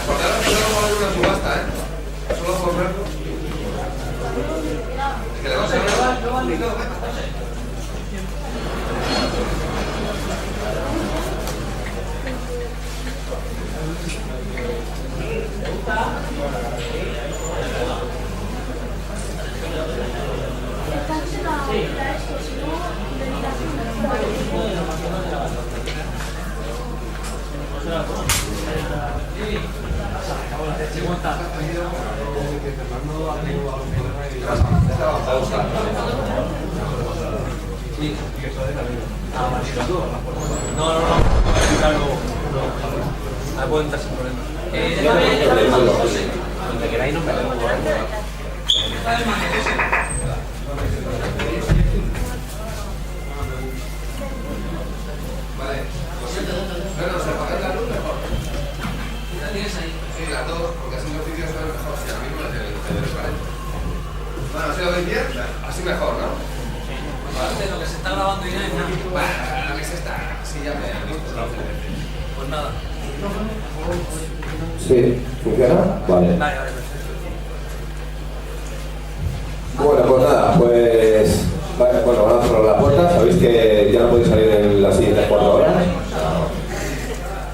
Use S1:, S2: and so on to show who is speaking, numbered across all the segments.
S1: Acordaros que solo vamos a ver una subasta, ¿eh? Solo por verlo. Que le vamos a ver.
S2: Ahí puedo entrar sin problema. Donde queráis nos metemos.
S1: Vale. Bueno, se apaga la luz mejor. ¿La tienes ahí? Sí, las dos, porque así los vídeos son mejor. Si a mí me parece. Bueno, ¿así lo veis bien? Así mejor, ¿no?
S2: Aparte de lo que se está grabando y nada es nada.
S1: Bueno, lo que se está. Sí, ya me han visto.
S2: Pues nada.
S3: Sí, ¿funciona? Vale.
S2: Vale, perfecto.
S3: Bueno, pues nada, pues... Bueno, van a cerrar la puerta, sabéis que ya no podéis salir en las siguientes 4 horas.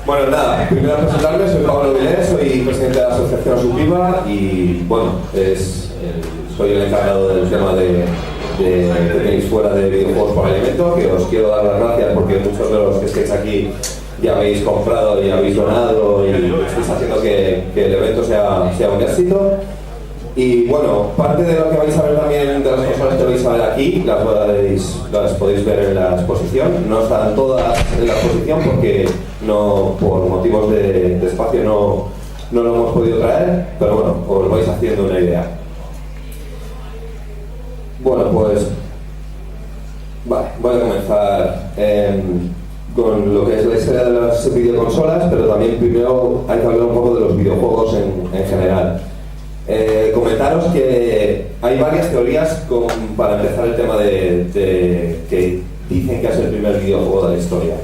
S3: Bueno, nada, primero presentarme, soy Pablo Vilés, soy presidente de la asociación Subviva y, bueno, soy el encargado del tema que tenéis fuera de videojuegos por alimento, que os quiero dar las gracias porque muchos de los que estáis aquí ya habéis comprado y habéis donado y estáis haciendo que el evento sea un éxito. Y bueno, parte de lo que vais a ver también de las cosas que vais a ver aquí, las podéis ver en la exposición. No están todas en la exposición porque por motivos de espacio no lo hemos podido traer, pero bueno, os vais haciendo una idea. Bueno, pues vale, voy a comenzar con lo que es la historia de las videoconsolas, pero también primero hay que hablar un poco de los videojuegos en general. Comentaros que hay varias teorías para empezar el tema de que dicen que es el primer videojuego de la historia.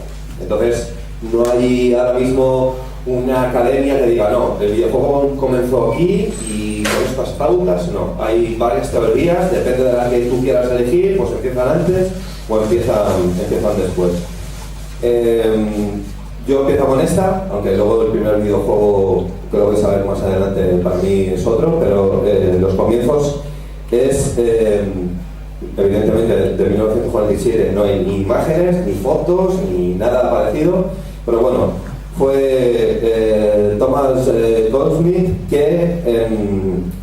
S3: Entonces, no hay ahora mismo una academia que diga no, el videojuego comenzó aquí y con estas pautas, no. Hay varias teorías, depende de la que tú quieras elegir, pues empiezan antes o empiezan después. Yo empiezo con esta, aunque luego el primer videojuego que lo vais a ver más adelante para mí es otro, pero los comienzos es, evidentemente, de 1947 no hay ni imágenes, ni fotos, ni nada parecido, pero bueno, fue Thomas Goldsmith que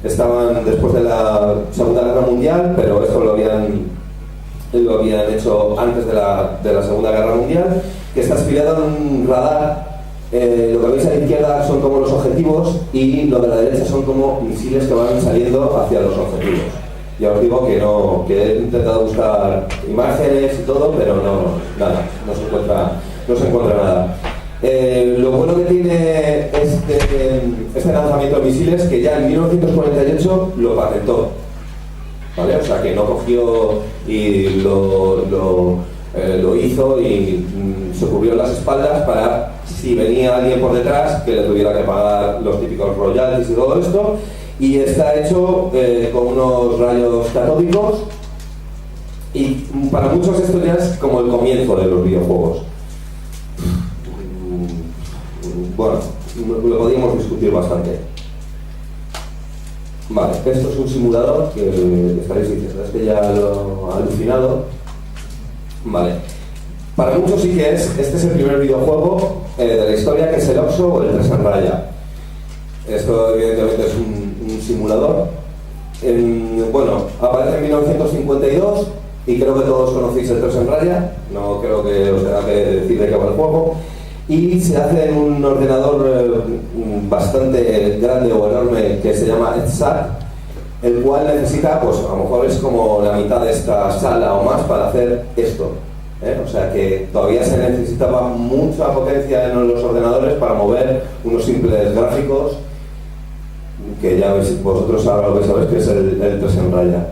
S3: estaban después de la Segunda Guerra Mundial, pero esto lo habían hecho antes de la Segunda Guerra Mundial, que está inspirado en un radar. Lo que veis a la izquierda son como los objetivos y lo de la derecha son como misiles que van saliendo hacia los objetivos. Ya os digo que he intentado buscar imágenes y todo, pero no se encuentra nada. Lo bueno que tiene este lanzamiento de misiles es que ya en 1948 lo patentó, ¿vale? O sea que no cogió y lo hizo y se cubrió las espaldas para, si venía alguien por detrás, que le tuviera que pagar los típicos royalties y todo esto. Y está hecho con unos rayos catódicos y para muchos esto ya es como el comienzo de los videojuegos. Bueno, lo podríamos discutir bastante. Vale, esto es un simulador que estaréis diciendo, es que ya lo ha alucinado. Vale, para muchos sí que este es el primer videojuego de la historia, que es el Oxo o el 3 en raya. Esto evidentemente es un simulador. Bueno, aparece en 1952 y creo que todos conocéis el 3 en raya, no creo que os tenga que decir de qué va el juego. Y se hace en un ordenador bastante grande o enorme que se llama ETSAT, el cual necesita, pues a lo mejor es como la mitad de esta sala o más para hacer esto. O sea que todavía se necesitaba mucha potencia en los ordenadores para mover unos simples gráficos, que ya veis, vosotros ahora lo vais a ver que es el 3 en raya.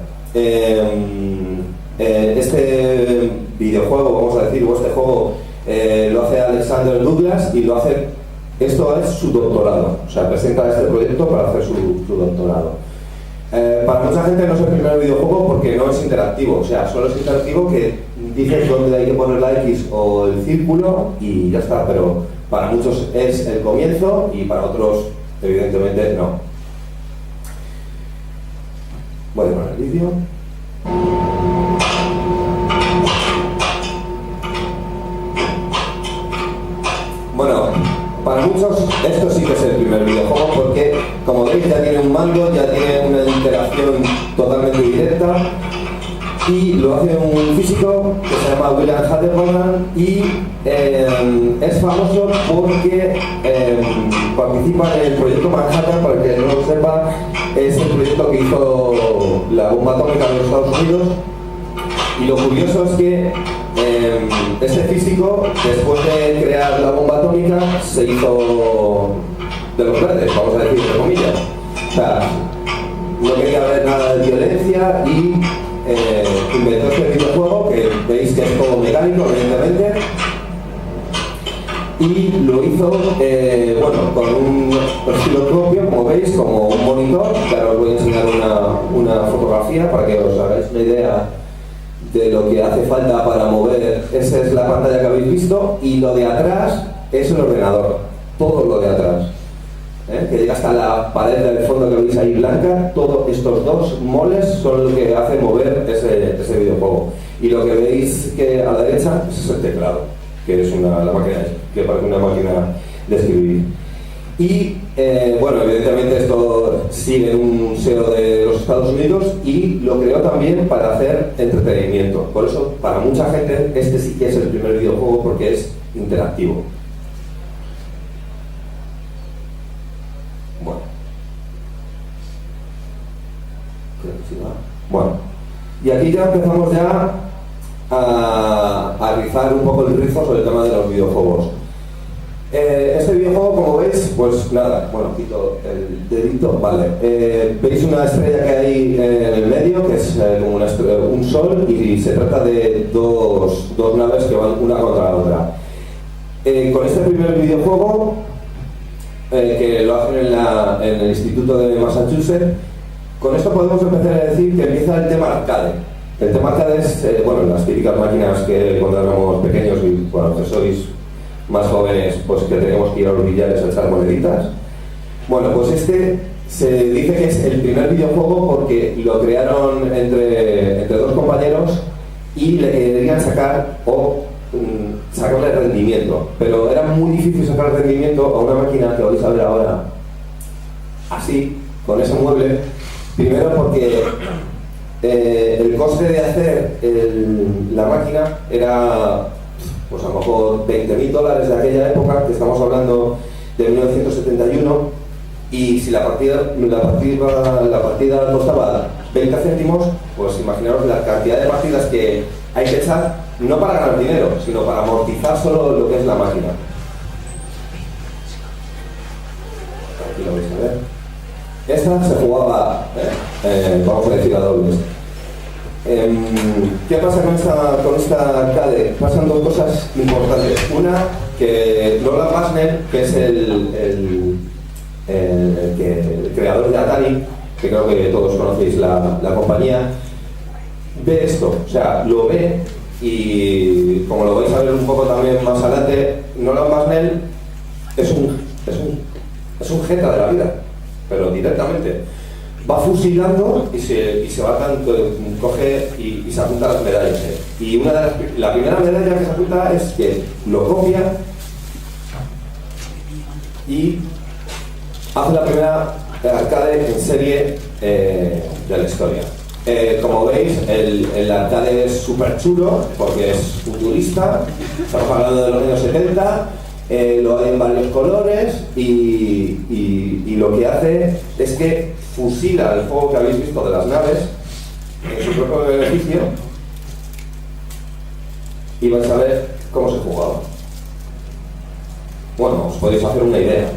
S3: Este videojuego, vamos a decir, o este juego, lo hace Alexander Douglas y lo hace esto es su doctorado, o sea, presenta este proyecto para hacer su doctorado. Para mucha gente no es el primer videojuego porque no es interactivo, o sea, solo es interactivo que dices dónde hay que poner la X o el círculo y ya está, pero para muchos es el comienzo y para otros, evidentemente, no. Voy a poner el vídeo. Bueno, para muchos esto sí que es el primer videojuego porque, como veis, ya tiene un mando, ya tiene una interacción totalmente directa y lo hace un físico que se llama William Hatterman y es famoso porque participa en el proyecto Manhattan. Para el que no lo sepa, es el proyecto que hizo la bomba atómica de los Estados Unidos. Y lo curioso es que este físico, después de crear la bomba atómica, se hizo de los verdes, vamos a decir, entre comillas. O sea, no quería ver nada de violencia y inventó este videojuego, que veis que es todo mecánico, evidentemente. Y lo hizo, bueno, con un estilo propio, como veis, como un monitor. Que ahora os voy a enseñar una fotografía para que os hagáis una idea de lo que hace falta para mover. Esa es la pantalla que habéis visto y lo de atrás es el ordenador, todo lo de atrás, que llega hasta la pared del fondo que veis ahí blanca. Todos estos dos moles son lo que hace mover ese videojuego, y lo que veis que a la derecha es el teclado, que es la máquina, que parece una máquina de escribir. Y bueno, evidentemente esto sigue en un museo de los Estados Unidos y lo creó también para hacer entretenimiento. Por eso, para mucha gente, este sí que es el primer videojuego porque es interactivo. Bueno. Bueno. Y aquí ya empezamos ya a rizar un poco el rizo sobre el tema de los videojuegos. Este videojuego, como veis, pues nada, bueno, quito el dedito, vale. Veis una estrella que hay en el medio, que es como un sol, y se trata de dos naves que van una contra la otra. Con este primer videojuego, que lo hacen en el Instituto de Massachusetts, con esto podemos empezar a decir que empieza el tema arcade. El tema arcade es, bueno, las típicas máquinas que cuando éramos pequeños y bueno, que sois más jóvenes, pues que tenemos que ir a los billares a echar moneditas. Bueno, pues este se dice que es el primer videojuego porque lo crearon entre dos compañeros y le querían sacar sacarle rendimiento, pero era muy difícil sacar rendimiento a una máquina que vais a ver ahora así, con ese mueble. Primero porque el coste de hacer la máquina era, pues a lo mejor $20.000 de aquella época, que estamos hablando de 1971, y si la partida costaba 20 céntimos, pues imaginaos la cantidad de partidas que hay que echar, no para ganar dinero, sino para amortizar solo lo que es la máquina. Aquí lo vais a ver. Esta se jugaba, vamos a decir, a dobles. ¿Qué pasa con esta arcade? Pasan dos cosas importantes. Una, que Roland Basner, que es el creador de Atari, que creo que todos conocéis la compañía, ve esto, o sea, lo ve, y como lo vais a ver un poco también más adelante, Roland Basner es un jeta de la vida, pero directamente. Va fusilando y se va coge y se apunta a las medallas. Y la primera medalla que se apunta es que lo copia y hace la primera arcade en serie de la historia. Como veis, el arcade es súper chulo porque es futurista, estamos hablando de los años 70. Lo hay en varios colores y lo que hace es que fusila el juego que habéis visto de las naves en su propio beneficio, y vais a ver cómo se jugaba. Bueno, os podéis hacer una idea.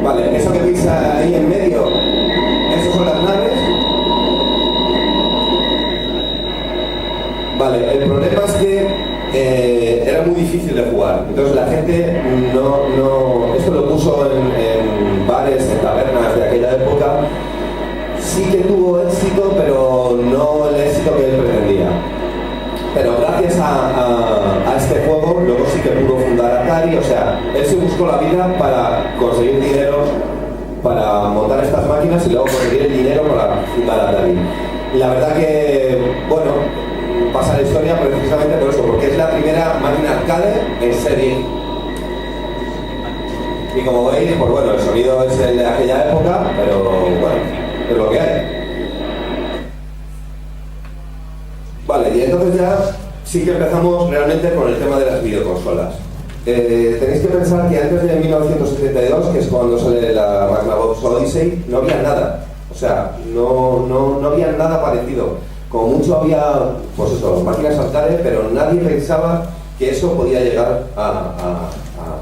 S3: Vale, eso que veis ahí en medio, esas son las naves. Vale, el problema es que era muy difícil de jugar. Entonces la gente esto lo puso en bares, en tabernas de aquella época. Sí que tuvo éxito, pero no el éxito que él pretendía. Pero gracias a este juego, luego sí que pudo fundar Atari. O sea, él se buscó la vida para conseguir dinero para montar estas máquinas y luego conseguir el dinero para fundar Atari. La verdad que, bueno, pasa la historia precisamente por eso, porque es la primera máquina arcade en serie. Y como veis, pues bueno, el sonido es el de aquella época, pero bueno, es lo que hay. Vale, y entonces ya sí que empezamos realmente con el tema de las videoconsolas. Tenéis que pensar que antes de 1972, que es cuando sale la Magnavox Odyssey, no había nada. O sea, no había nada parecido. Como mucho había, pues eso, máquinas arcade, pero nadie pensaba que eso podía llegar a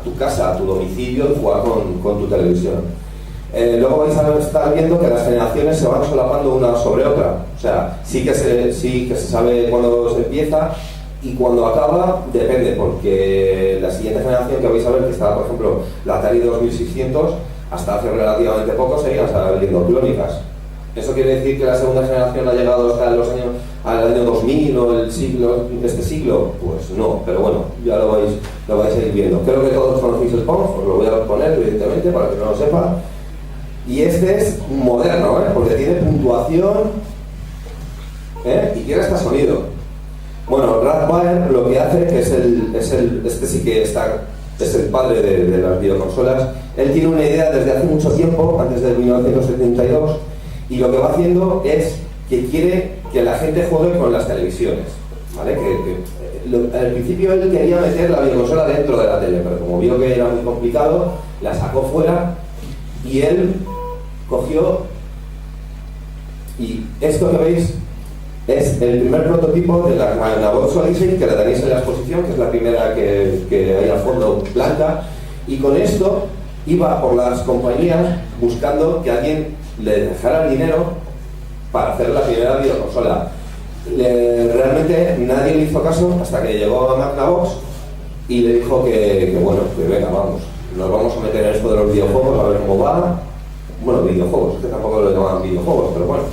S3: tu casa, a tu domicilio y jugar con tu televisión. Luego vais a estar viendo que las generaciones se van solapando una sobre otra. O sea, sí que se sabe cuándo se empieza y cuando acaba depende, porque la siguiente generación que vais a ver, que está por ejemplo la Atari 2600, hasta hace relativamente poco seguían saliendo clónicas. ¿Eso quiere decir que la segunda generación ha llegado hasta al año 2000 o este siglo? Pues no, pero bueno, ya lo vais a ir viendo. Creo que todos conocéis el Pong, os lo voy a poner evidentemente para que no lo sepa. Y este es moderno, porque tiene puntuación y tiene hasta sonido. Bueno, Raspberry lo que hace, que este sí que es el padre de las videoconsolas. Él tiene una idea desde hace mucho tiempo, antes de 1972, y lo que va haciendo es que quiere que la gente juegue con las televisiones, ¿vale? Al principio él quería meter la videoconsola dentro de la tele, pero como vio que era muy complicado, la sacó fuera y él cogió, y esto que veis es el primer prototipo de la Magnavox Odyssey, que la tenéis en la exposición, que es la primera que hay al fondo blanca, y con esto iba por las compañías buscando que alguien le dejara el dinero para hacer la primera videoconsola. Realmente nadie le hizo caso hasta que llegó a Magnavox y le dijo que bueno, que venga, nos vamos a meter en esto de los videojuegos, a ver cómo va. Bueno, videojuegos, que tampoco lo llaman videojuegos, pero bueno.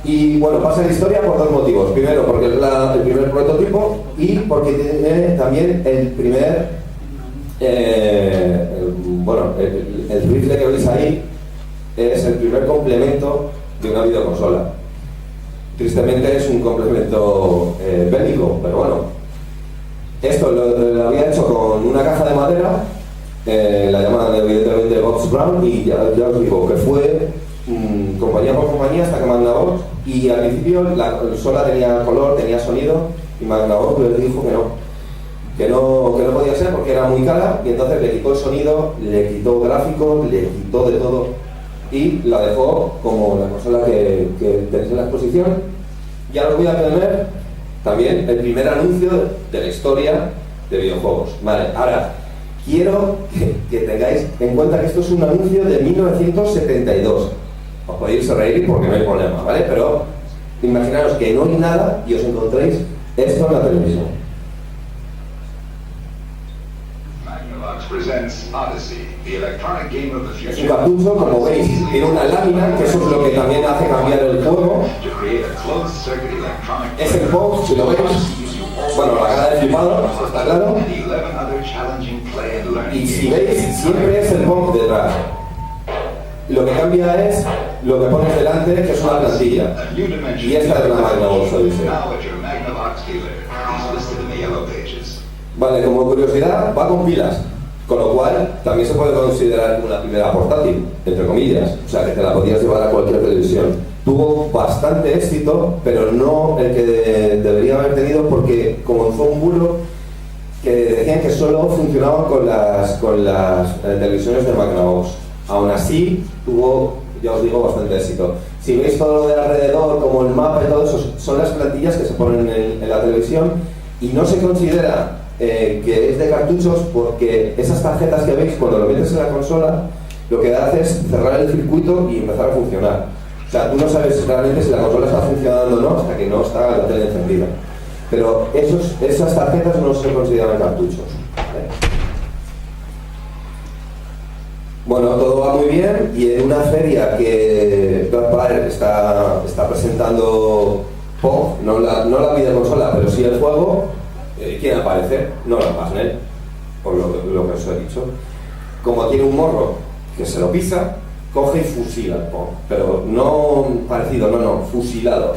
S3: Y bueno, pasa la historia por dos motivos. Primero, porque es el primer prototipo, y porque tiene también el primer el rifle que veis ahí es el primer complemento de una videoconsola. Tristemente es un complemento bélico, pero bueno. Esto lo había hecho con una caja de madera, la llaman evidentemente Box Brown, y ya os digo que fue compañía por compañía hasta que Magnavox, y al principio la consola tenía color, tenía sonido, y Magnavox le dijo que no podía ser porque era muy cara, y entonces le quitó el sonido, le quitó gráficos, le quitó de todo y la dejó como la consola que tenéis en la exposición. Ya os voy a tener también el primer anuncio de la historia de videojuegos. Vale, ahora quiero que tengáis en cuenta que esto es un anuncio de 1972. Os podéis reír porque no hay problema, ¿vale? Pero imaginaros que no hay nada y os encontréis esto en la televisión. Es un cartucho, como veis, tiene una lámina, que eso es lo que también hace cambiar el juego. Es el Pong, si lo veis. Bueno, la cara de flipado, está claro. Y si veis, siempre es el Pong detrás. Lo que cambia es lo que pones delante, que es una plantilla. Y esta es la Magnavox Odyssey. Vale, como curiosidad, va con pilas. Con lo cual, también se puede considerar una primera portátil, entre comillas. O sea, que te la podías llevar a cualquier televisión. Tuvo bastante éxito, pero no el que debería haber tenido, porque comenzó un bulo que decían que solo funcionaba con las televisiones de Magnavox. Aún así, tuvo, ya os digo, bastante éxito. Si veis todo lo de alrededor, como el mapa y todo eso, son las plantillas que se ponen en la televisión, y no se considera que es de cartuchos, porque esas tarjetas que veis cuando lo metes en la consola, lo que hace es cerrar el circuito y empezar a funcionar. O sea, tú no sabes realmente si la consola está funcionando o no hasta que no está la tele encendida. Pero esas tarjetas no se consideran cartuchos. Bueno, todo va muy bien y en una feria que Blackfire está presentando Pong, no la videoconsola, pero sí el juego, ¿quién aparece? Nolan Bushnell, por lo que os he dicho. Como tiene un morro que se lo pisa, coge y fusila el Pong, pero no parecido, no, fusilado.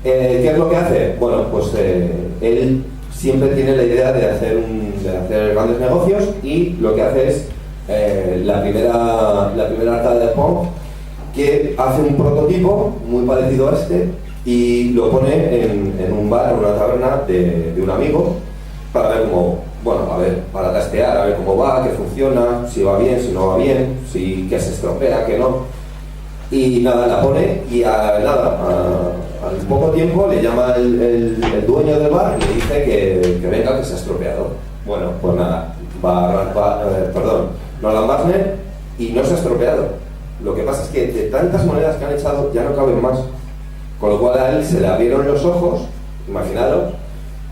S3: ¿Qué es lo que hace? Bueno, pues él siempre tiene la idea de hacer grandes negocios y lo que hace es la primera arcade de Pong, que hace un prototipo muy parecido a este y lo pone en un bar, en una taberna de un amigo para ver cómo, para testear, a ver cómo va, qué funciona, si va bien, si no va bien, si que se estropea, que no. Y nada, la pone y al poco tiempo le llama el dueño del bar y le dice que venga, que se ha estropeado. Bueno, pues nada, Nolan Bushnell y no se ha estropeado. Lo que pasa es que de tantas monedas que han echado ya no caben más. Con lo cual a él se le abrieron los ojos, imaginaros,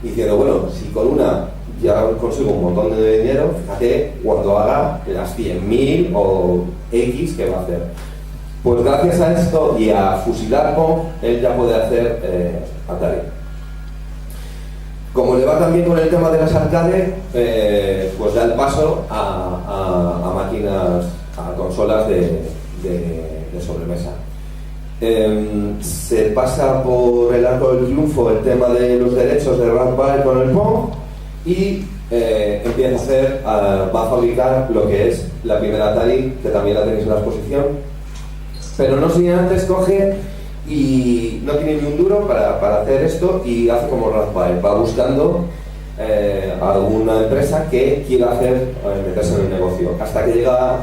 S3: diciendo, bueno, si con una ya consigo un montón de dinero, fíjate cuando haga las 100.000 o X que va a hacer. Pues gracias a esto y a fusilar Pong, él ya puede hacer Atari. Como le va también con el tema de las arcades, pues da el paso a máquinas, a consolas de sobremesa. Se pasa por el arco del triunfo el tema de los derechos de Raspberry con el Pong y va a fabricar lo que es la primera Atari, que también la tenéis en la exposición, pero no sin antes coge y no tiene ni un duro para hacer esto y hace como Raspberry, va buscando alguna empresa que quiera meterse en el negocio, hasta que llega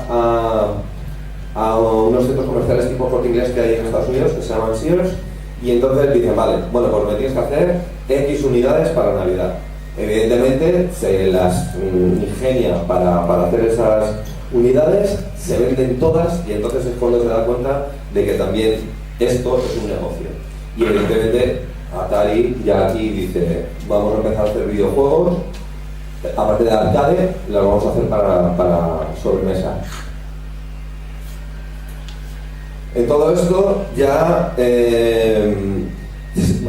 S3: a unos centros comerciales tipo Corte Inglés que hay en Estados Unidos, que se llaman Sears, y entonces dicen, vale, bueno, pues me tienes que hacer X unidades para Navidad. Evidentemente se las ingenia para hacer esas unidades, se venden todas y entonces es cuando se da cuenta de que también esto es un negocio. Y evidentemente Atari ya aquí dice, vamos a empezar a hacer videojuegos, aparte de arcade, lo vamos a hacer para sobremesa. En todo esto ya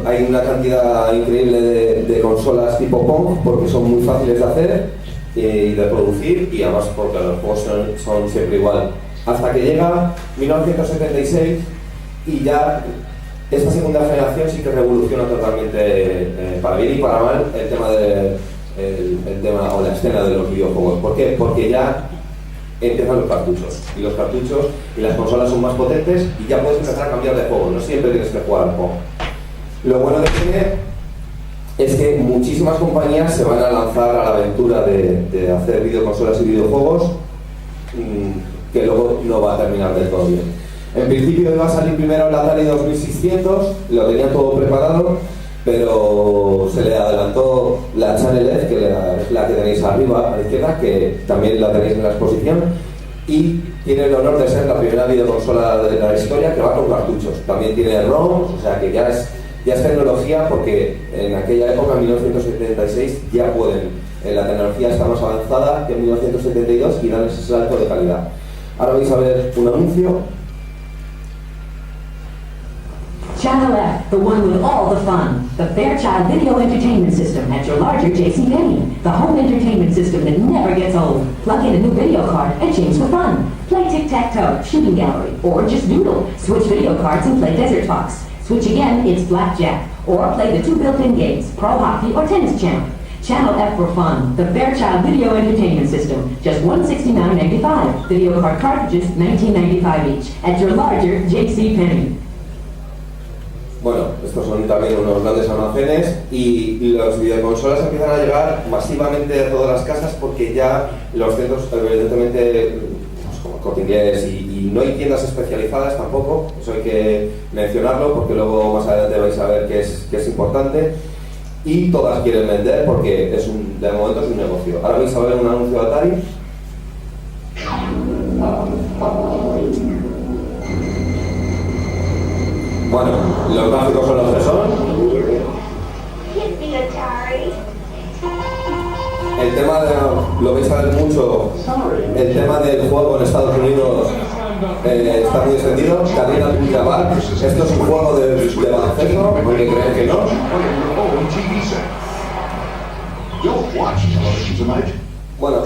S3: hay una cantidad increíble de consolas tipo Pong porque son muy fáciles de hacer y de producir y además porque los juegos son siempre igual. Hasta que llega 1976 y ya esta segunda generación sí que revoluciona totalmente, para bien y para mal, el tema o la escena de los videojuegos. ¿Por qué? Porque ya empiezan los cartuchos y las consolas son más potentes y ya puedes empezar a cambiar de juego, no siempre tienes que jugar al Pong. Lo bueno que tiene es que muchísimas compañías se van a lanzar a la aventura de hacer videoconsolas y videojuegos que luego no va a terminar del todo bien. En principio iba a salir primero el Atari 2600, lo tenía todo preparado, pero se le adelantó la Channel Edge, que es la que tenéis arriba a la izquierda, que también la tenéis en la exposición, y tiene el honor de ser la primera videoconsola de la historia que va con cartuchos. También tiene ROMs, o sea que ya es tecnología, porque en aquella época, en 1976, ya la tecnología está más avanzada que en 1972 y dan ese salto de calidad. Ahora vais a ver un anuncio.
S4: Channel F, the one with all the fun. The Fairchild Video Entertainment System at your larger JCPenney. The home entertainment system that never gets old. Plug in a new video card and change the fun. Play tic-tac-toe, shooting gallery, or just doodle. Switch video cards and play Desert Fox. Switch again, it's Blackjack. Or play the two built-in games, Pro Hockey or Tennis Champ. Channel F for fun. The Fairchild Video Entertainment System. Just $169.95. Video card cartridges, $19.95 each. At your larger JCPenney.
S3: Bueno, estos son también unos grandes almacenes y las videoconsolas empiezan a llegar masivamente a todas las casas porque ya los centros, evidentemente, pues como Corte Inglés y no hay tiendas especializadas tampoco, eso hay que mencionarlo porque luego más adelante vais a ver que es importante, y todas quieren vender porque de momento es un negocio. Ahora vais a ver un anuncio de Atari. Bueno, los gráficos son los que son. lo vais a ver mucho, el tema del juego en Estados Unidos está muy extendido. Karina Abdul-Jabbar, esto es un juego de baloncesto, porque creen que no. Bueno,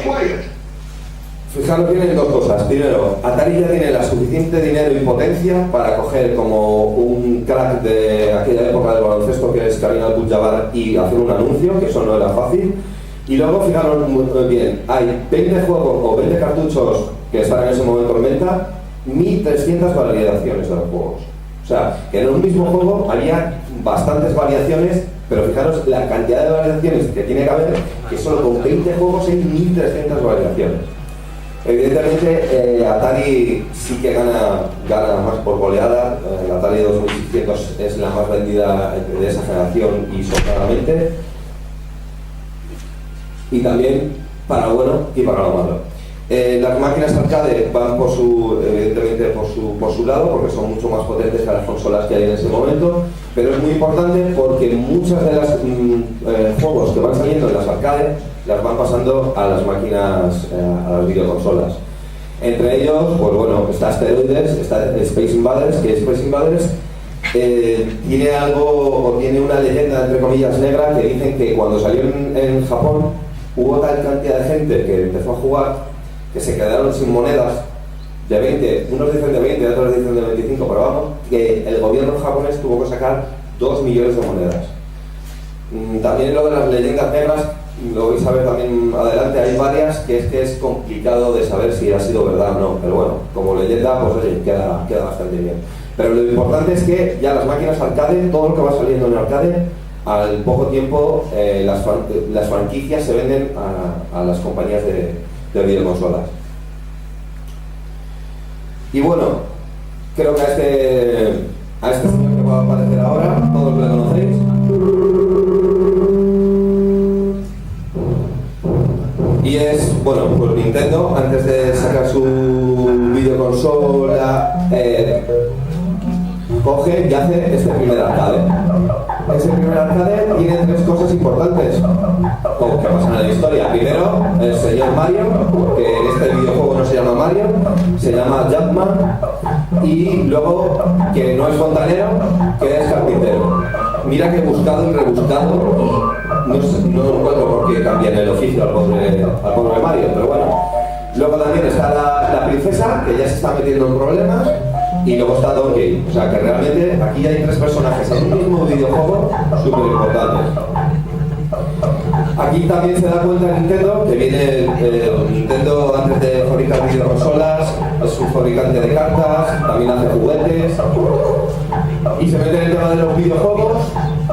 S3: fijaros bien en dos cosas. Primero, Atari ya tiene la suficiente dinero y potencia para coger como un crack de aquella época del baloncesto que es Karina Abdul-Jabbar y hacer un anuncio, que eso no era fácil. Y luego, fijaros muy bien, hay 20 juegos o 20 cartuchos que están en ese momento en venta, 1300 variaciones de los juegos. O sea, que en un mismo juego había bastantes variaciones, pero fijaros la cantidad de variaciones que tiene que haber, que solo con 20 juegos hay 1300 variaciones. Evidentemente, Atari sí que gana más por goleada. El Atari 2600 es la más vendida de esa generación y sobradamente. Y también para lo bueno y para lo malo. Las máquinas arcade van evidentemente por su lado, porque son mucho más potentes que las consolas que hay en ese momento, pero es muy importante porque muchas de las juegos que van saliendo en las arcades las van pasando a las máquinas, a las videoconsolas. Entre ellos, pues bueno, está Asteroides, está Space Invaders, que Space Invaders tiene algo, o tiene una leyenda entre comillas negra, que dicen que cuando salió en Japón hubo tal cantidad de gente que empezó a jugar que se quedaron sin monedas de 20, unos dicen de 20, otros dicen de 25, pero vamos, que el gobierno japonés tuvo que sacar 2 millones de monedas. También lo de las leyendas negras, lo vais a ver también adelante, hay varias que es complicado de saber si ha sido verdad o no, pero bueno, como leyenda, pues oye, queda bastante bien. Pero lo importante es que ya las máquinas arcade, todo lo que va saliendo en arcade, al poco tiempo las franquicias se venden a las compañías de videoconsolas. Y bueno, creo que a este señor que va a aparecer ahora, todos lo conocéis. Y es, bueno, pues Nintendo, antes de sacar su videoconsola, coge y hace este primer arcade. Ese primer arcade tiene 3 cosas importantes que pasan en la historia. Primero, el señor Mario, que en este videojuego no se llama Mario, se llama Jumpman. Y luego, que no es fontanero, que es carpintero. Mira que he buscado y rebuscado y no encuentro por qué cambian el oficio al pobre Mario, pero bueno. Luego también está la princesa, que ya se está metiendo en problemas. Y luego está Donkey, o sea que realmente aquí hay 3 personajes en un mismo videojuego súper importantes. Aquí también se da cuenta Nintendo, que viene Nintendo antes de fabricar videoconsolas, es un fabricante de cartas, también hace juguetes, y se mete en el tema de los videojuegos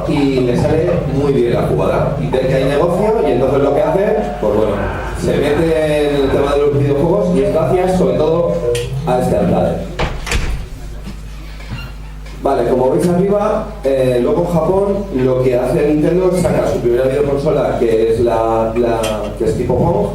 S3: y le sale muy bien la jugada. Y ve que hay negocio y entonces lo que hace, pues bueno, se mete en el tema de los videojuegos y es gracias sobre todo a este arcade. Vale, como veis arriba, luego en Japón lo que hace Nintendo es sacar su primera videoconsola, que es que es tipo Pong,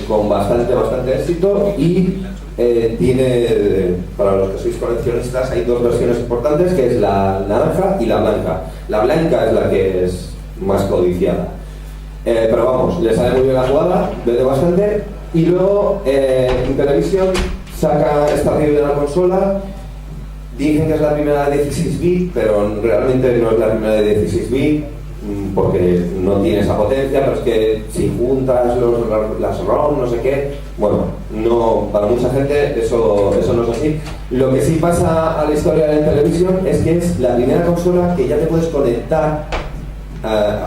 S3: con bastante éxito, y tiene, para los que sois coleccionistas, hay 2 versiones importantes, que es la naranja y la blanca. La blanca es la que es más codiciada, pero vamos, le sale muy bien la jugada, vende bastante, y luego Intellivision saca esta primera consola. Dicen que es la primera de 16 bits, pero realmente no es la primera de 16 bits porque no tiene esa potencia, pero es que si juntas las ROM, no sé qué, bueno, no, para mucha gente eso no es así. Lo que sí pasa a la historia de la televisión es que es la primera consola que ya te puedes conectar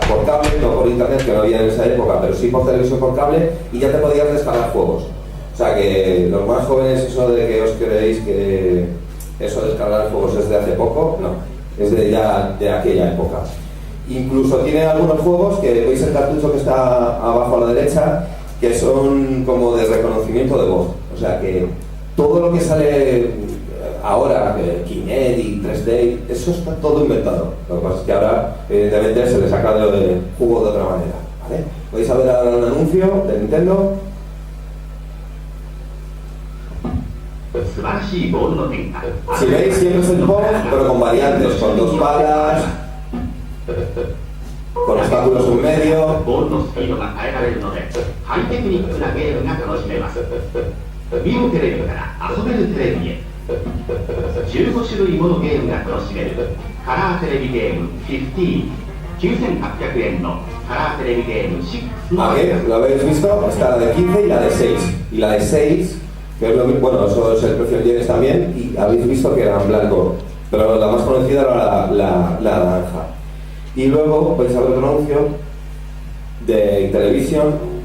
S3: por cable, no por internet, que no había en esa época, pero sí por televisión por cable, y ya te podías descargar juegos. O sea que los más jóvenes, eso de que os creéis que eso de descargar juegos es de hace poco, no, es de aquella época. Incluso tiene algunos juegos que veis el cartucho que está abajo a la derecha, que son como de reconocimiento de voz. O sea que todo lo que sale ahora, Kinect y 3D, eso está todo inventado. Lo que pasa es que ahora, evidentemente, se le saca de jugo de otra manera, ¿vale? Podéis ver ahora un anuncio de Nintendo. Si veis, siempre es el Pong, pero con variantes, con 2 balas. con obstáculos en medio.
S5: ボールのスピードが変えられるのでハイテクニックなゲームが楽しめます。ビューテレビから遊べるテレビへ15種類ものゲームが楽しめるカラーテレビゲーム15,9,800円のカラーテレビゲーム6も
S3: Aquí, ¿lo habéis visto? Está la de 15 y la de 6. Y la de 6, que es lo mismo, bueno, eso es el precio en yenes también, y habéis visto que era en blanco, pero la más conocida era la naranja. Y luego vais a ver otro anuncio de televisión.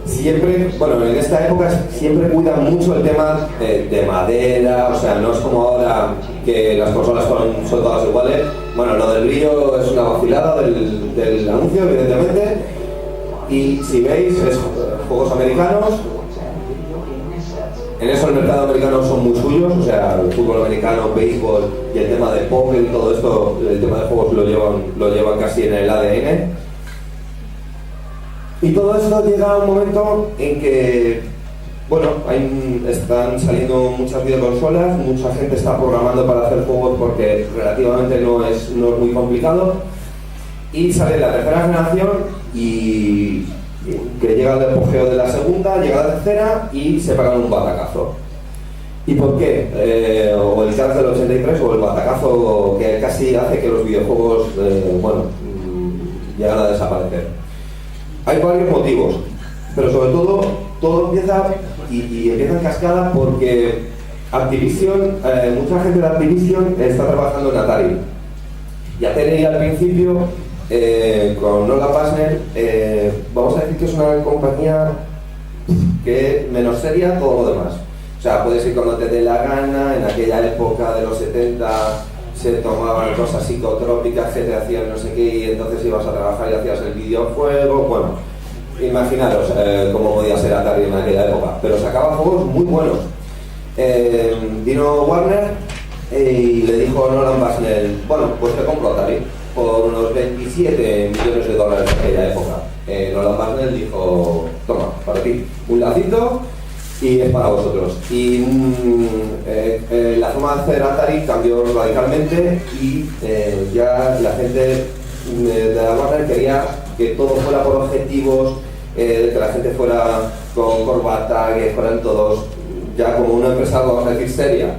S3: Siempre, bueno, en esta época siempre cuidan mucho el tema de madera, o sea, no es como ahora que las consolas son todas iguales. Bueno, lo del brillo es una vacilada del anuncio, evidentemente. Y si veis, es juegos americanos. En eso el mercado americano son muy suyos, o sea, el fútbol americano, béisbol y el tema de póker y todo esto, el tema de juegos lo llevan casi en el ADN. Y todo esto llega a un momento en que, bueno, están saliendo muchas videoconsolas, mucha gente está programando para hacer juegos porque relativamente no es muy complicado, y sale la tercera generación y que llega el apogeo de la segunda, llega la tercera y se pegan un batacazo. ¿Y por qué? O el crash del 83 o el batacazo que casi hace que los videojuegos, llegan a desaparecer. Hay varios motivos, pero sobre todo empieza y empieza en cascada porque Activision, mucha gente de Activision está trabajando en Atari. Y Atari al principio, con Nolan Bushnell, vamos a decir que es una compañía que menos seria todo lo demás. O sea, puedes ir cuando te dé la gana, en aquella época de los 70 se tomaban cosas psicotrópicas que te hacían no sé qué y entonces ibas a trabajar y hacías el videojuego. Bueno, imaginaros cómo podía ser Atari en aquella época, pero sacaba juegos muy buenos. Vino Warner y le dijo a Nolan Bushnell, bueno, pues te compro Atari por unos 27 millones de dólares en aquella época. Nolan Bushnell dijo, toma, para ti, un lacito y es para vosotros. Y la forma de hacer Atari cambió radicalmente y ya la gente de la Warner quería que todo fuera por objetivos, que la gente fuera con corbata, que fueran todos ya como una empresa, vamos a decir, seria.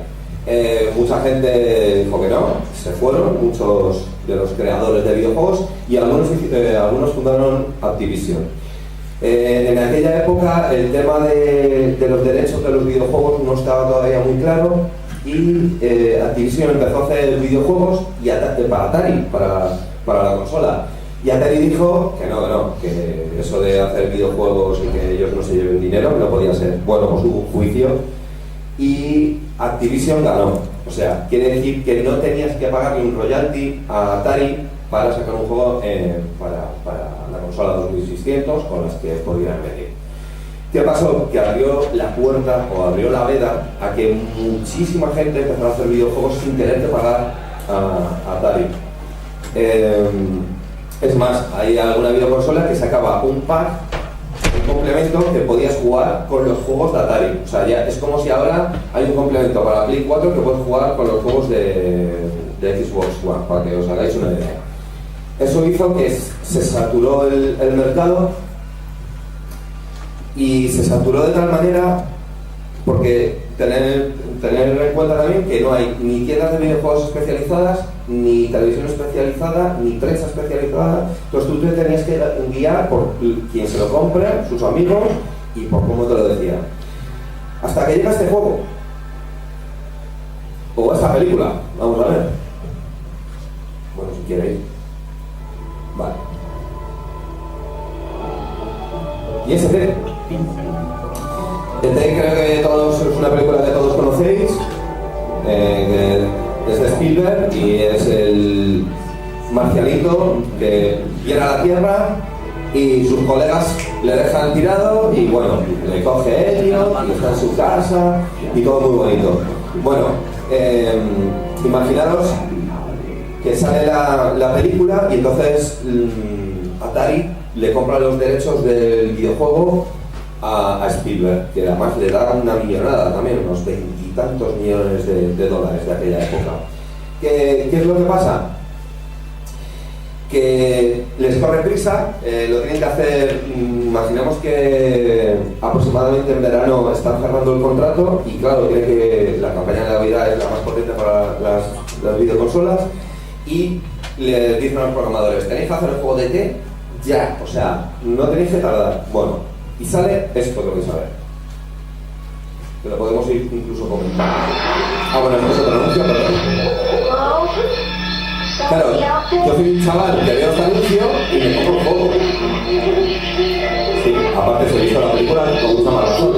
S3: Mucha gente dijo que no, se fueron muchos de los creadores de videojuegos y algunos fundaron Activision. En aquella época el tema de los derechos de los videojuegos no estaba todavía muy claro y Activision empezó a hacer videojuegos y para Atari, para la consola. Y Atari dijo que no, que eso de hacer videojuegos y que ellos no se lleven dinero no podía ser. Bueno, pues hubo un juicio y Activision ganó. O sea, quiere decir que no tenías que pagarle un royalty a Atari para sacar un juego para la consola 2600 con las que podían venir. ¿Qué pasó? Que abrió la puerta o abrió la veda a que muchísima gente empezó a hacer videojuegos sin tener que pagar a Atari. Es más, hay alguna videoconsola que sacaba un pack, un complemento que podías jugar con los juegos de Atari. O sea, ya es como si ahora hay un complemento para Play 4 que puedes jugar con los juegos de Xbox One, para que os hagáis una idea. Eso hizo que se saturó el mercado y se saturó de tal manera porque tener en cuenta también que no hay ni tiendas de videojuegos especializadas, ni televisión especializada, ni prensa especializada. Entonces tú te tenías que guiar por quien se lo compre, sus amigos y por cómo te lo decían. Hasta que llega este juego o esta película, vamos a ver. Bueno, si queréis. Vale. ¿Y ese qué? Creo que es una película que todos conocéis, es de Spielberg y es el marcianito que viene a la Tierra y sus colegas le dejan tirado y bueno, le coge Elliot y está en su casa y todo muy bonito. Bueno, imaginaros que sale la película y entonces Atari le compra los derechos del videojuego a Spielberg, que además le da una millonada también, unos 20 tantos millones de dólares de aquella época. ¿Qué es lo que pasa? Que les corre prisa, lo tienen que hacer, imaginemos que aproximadamente en verano están cerrando el contrato y claro, tiene que la campaña de Navidad es la más potente para las videoconsolas y le dicen a los programadores, tenéis que hacer el juego de ET ya, o sea, no tenéis que tardar. Bueno, y sale esto que vais a ver, que lo podemos ir incluso comentando. Bueno, esto es otro anuncio, perdón. Claro, yo soy un chaval que veo este anuncio y me pongo un juego. Sí, aparte si he visto la película, con mucha más razón.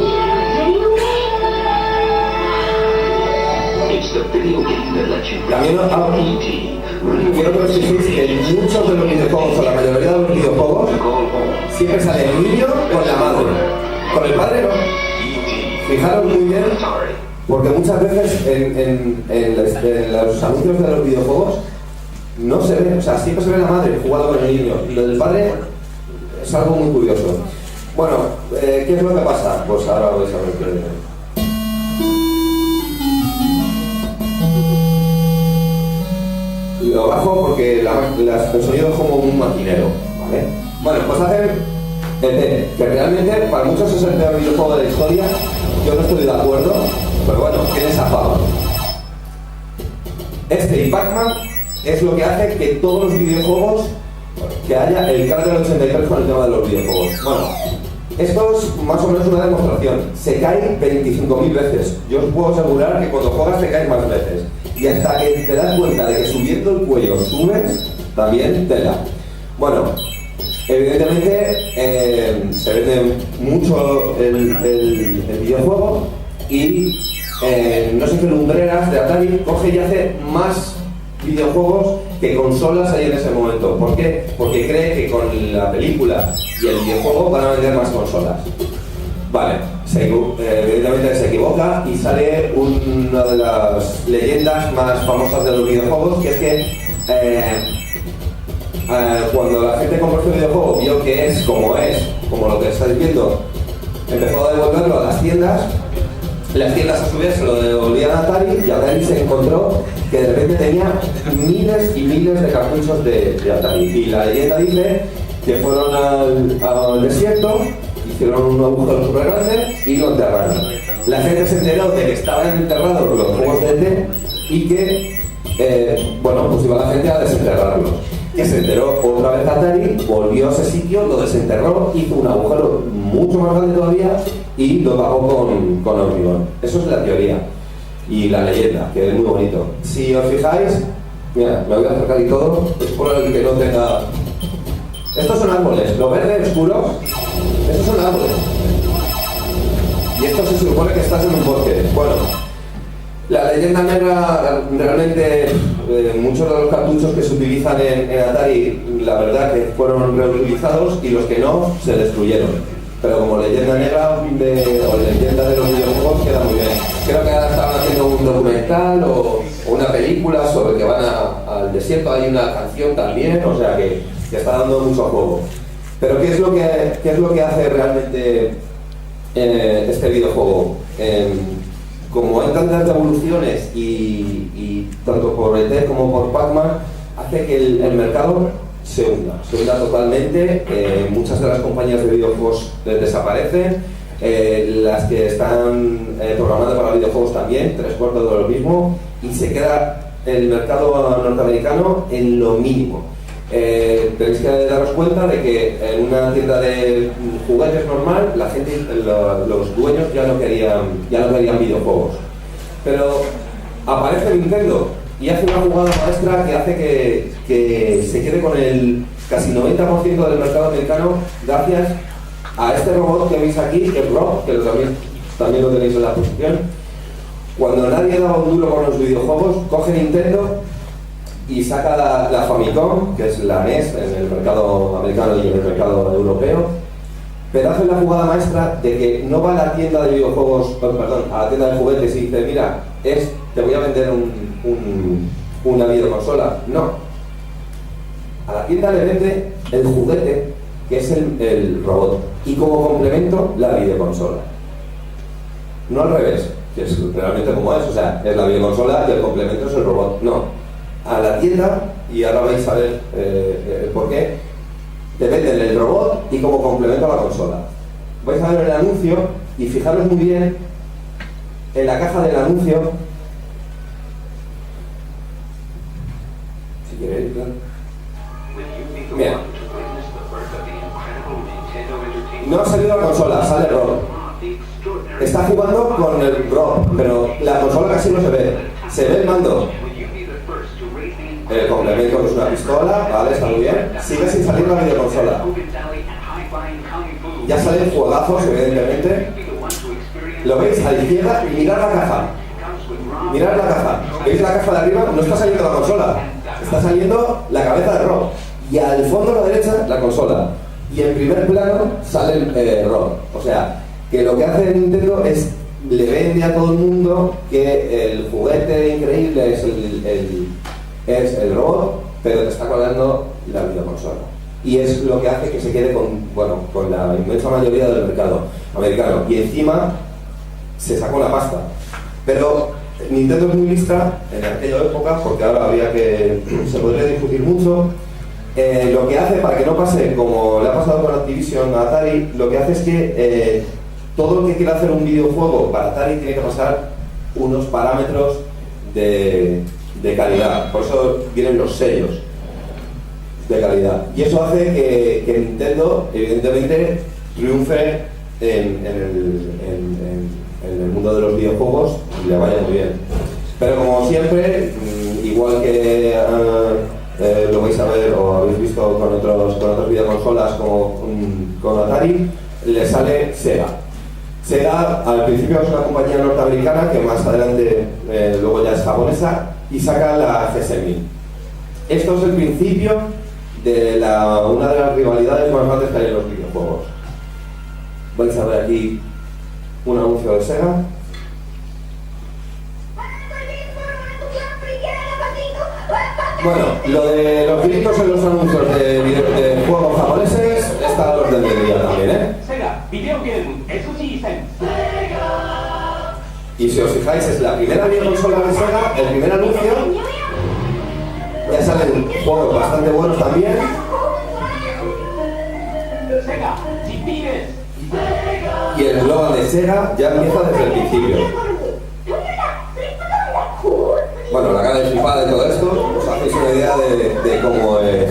S3: También quiero que os fijéis que en muchos de los videojuegos, o la mayoría de los videojuegos, siempre sale el niño con la madre. Con el padre no. Fijaros muy bien, porque muchas veces en los anuncios de los videojuegos no se ve, o sea, siempre se ve la madre jugando con el niño. Lo del padre es algo muy curioso. Bueno, ¿qué es lo que pasa? Pues ahora vais a ver qué. Lo bajo porque el sonido es como un maquinero, ¿vale? Bueno, pues hacen ET, que realmente para muchos es el peor videojuego de la historia. Yo no estoy de acuerdo, pero bueno, tiene esa fama. Este y Pac-Man es lo que hace que todos los videojuegos, que haya el cambio del 83 con el tema de los videojuegos. Bueno, esto es más o menos una demostración. Se cae 25.000 veces. Yo os puedo asegurar que cuando juegas te caes más veces. Y hasta que te das cuenta de que subiendo el cuello subes, también tela. Bueno, evidentemente se vende mucho el videojuego y no sé qué lumbreras de Atari coge y hace más videojuegos que consolas ahí en ese momento. ¿Por qué? Porque cree que con la película y el videojuego van a vender más consolas. Vale, evidentemente se equivoca y sale una de las leyendas más famosas de los videojuegos, que es que cuando la gente compró este videojuego vio que es, como lo que estáis viendo, empezó a devolverlo a las tiendas a su vez se lo devolvían a Atari y Atari se encontró que de repente tenía miles y miles de cartuchos de Atari. Y la leyenda dice que fueron al desierto, hicieron un agujero súper grande y lo enterraron. La gente se enteró de que estaban enterrados los juegos de ET y que, pues iba la gente a desenterrarlos. Que se enteró otra vez Atari, volvió a ese sitio, lo desenterró, hizo un agujero mucho más grande todavía y lo tapó con hormigón. Eso es la teoría y la leyenda, que es muy bonito. Si os fijáis, mira, me voy a acercar y todo, es por el que no tenga... Estos son árboles, los verdes oscuros, estos son árboles. Y esto se supone que estás en un bosque. Bueno, la leyenda negra, realmente muchos de los cartuchos que se utilizan en Atari, la verdad que fueron reutilizados y los que no, se destruyeron. Pero como leyenda negra o leyenda de los videojuegos queda muy bien. Creo que ahora estaban haciendo un documental o una película sobre que van al desierto, hay una canción también, o sea que está dando mucho juego. Pero ¿qué es lo que hace realmente este videojuego? Como hay tantas evoluciones y tanto por ET como por Pac-Man, hace que el mercado se hunda totalmente. Muchas de las compañías de videojuegos desaparecen, las que están programadas para videojuegos también, 3/4 de lo mismo, y se queda el mercado norteamericano en lo mínimo. Tenéis que daros cuenta de que en una tienda de juguetes normal la gente, los dueños ya no querían videojuegos, pero aparece Nintendo y hace una jugada maestra que hace que se quede con el casi 90% del mercado americano gracias a este robot que veis aquí, que es Rob, que también lo tenéis en la posición. Cuando nadie daba un duro con los videojuegos, coge Nintendo y saca la Famicom, que es la NES en el mercado americano y en el mercado europeo, pero hace la jugada maestra de que no va a la tienda de videojuegos, a la tienda de juguetes y dice, mira, te voy a vender una videoconsola. No. A la tienda le vende el juguete, que es el robot, y como complemento la videoconsola. No al revés. que es realmente como es, o sea, es la videoconsola y el complemento es el robot. No, a la tienda, y ahora vais a ver el por qué, te venden el robot y como complemento a la consola. Vais a ver el anuncio y fijaros muy bien en la caja del anuncio, si queréis, claro. Bien. No ha salido la consola, sale Rob. Está jugando con el Rob, pero la consola casi no se ve. Se ve el mando. El complemento que es una pistola, vale, está muy bien. Sigue sin salir la videoconsola. Ya salen juegazos, evidentemente. ¿Lo veis? A la izquierda y mirad la caja. Mirad la caja. ¿Veis la caja de arriba? No está saliendo la consola. Está saliendo la cabeza de Rob. Y al fondo a la derecha, la consola. Y en primer plano sale el Rob. O sea, que lo que hace Nintendo es le vende a todo el mundo que el juguete increíble es el robot, pero te está colgando la videoconsola. Y es lo que hace que se quede con la inmensa mayoría del mercado americano. Y encima se sacó la pasta. Pero Nintendo es muy lista en aquella época, porque ahora se podría discutir mucho. Lo que hace, para que no pase como le ha pasado con Activision a Atari, lo que hace es que todo el que quiera hacer un videojuego para Atari tiene que pasar unos parámetros de calidad. Por eso vienen los sellos de calidad. Y eso hace que Nintendo, evidentemente, triunfe en el mundo de los videojuegos y le vaya muy bien. Pero como siempre, igual que lo vais a ver o habéis visto con otras videoconsolas como con Atari, le sale Sega. Sega al principio es una compañía norteamericana que más adelante luego ya es japonesa y saca la GS1000. Esto es el principio de una de las rivalidades más grandes que hay en los videojuegos. Vais a ver aquí un anuncio de Sega. Bueno, lo de los gritos en los anuncios de juegos japoneses está a los del día también, ¿eh?
S5: Sega, video game, SG-1000.
S3: Y si os fijáis, es la primera videoconsola de Sega, el primer anuncio. Ya salen juegos bastante buenos también.
S5: Sega, Chipines.
S3: Y el eslogan de Sega ya empieza desde el principio. Bueno, la cara de flipada de todo esto, os hacéis una idea de cómo es.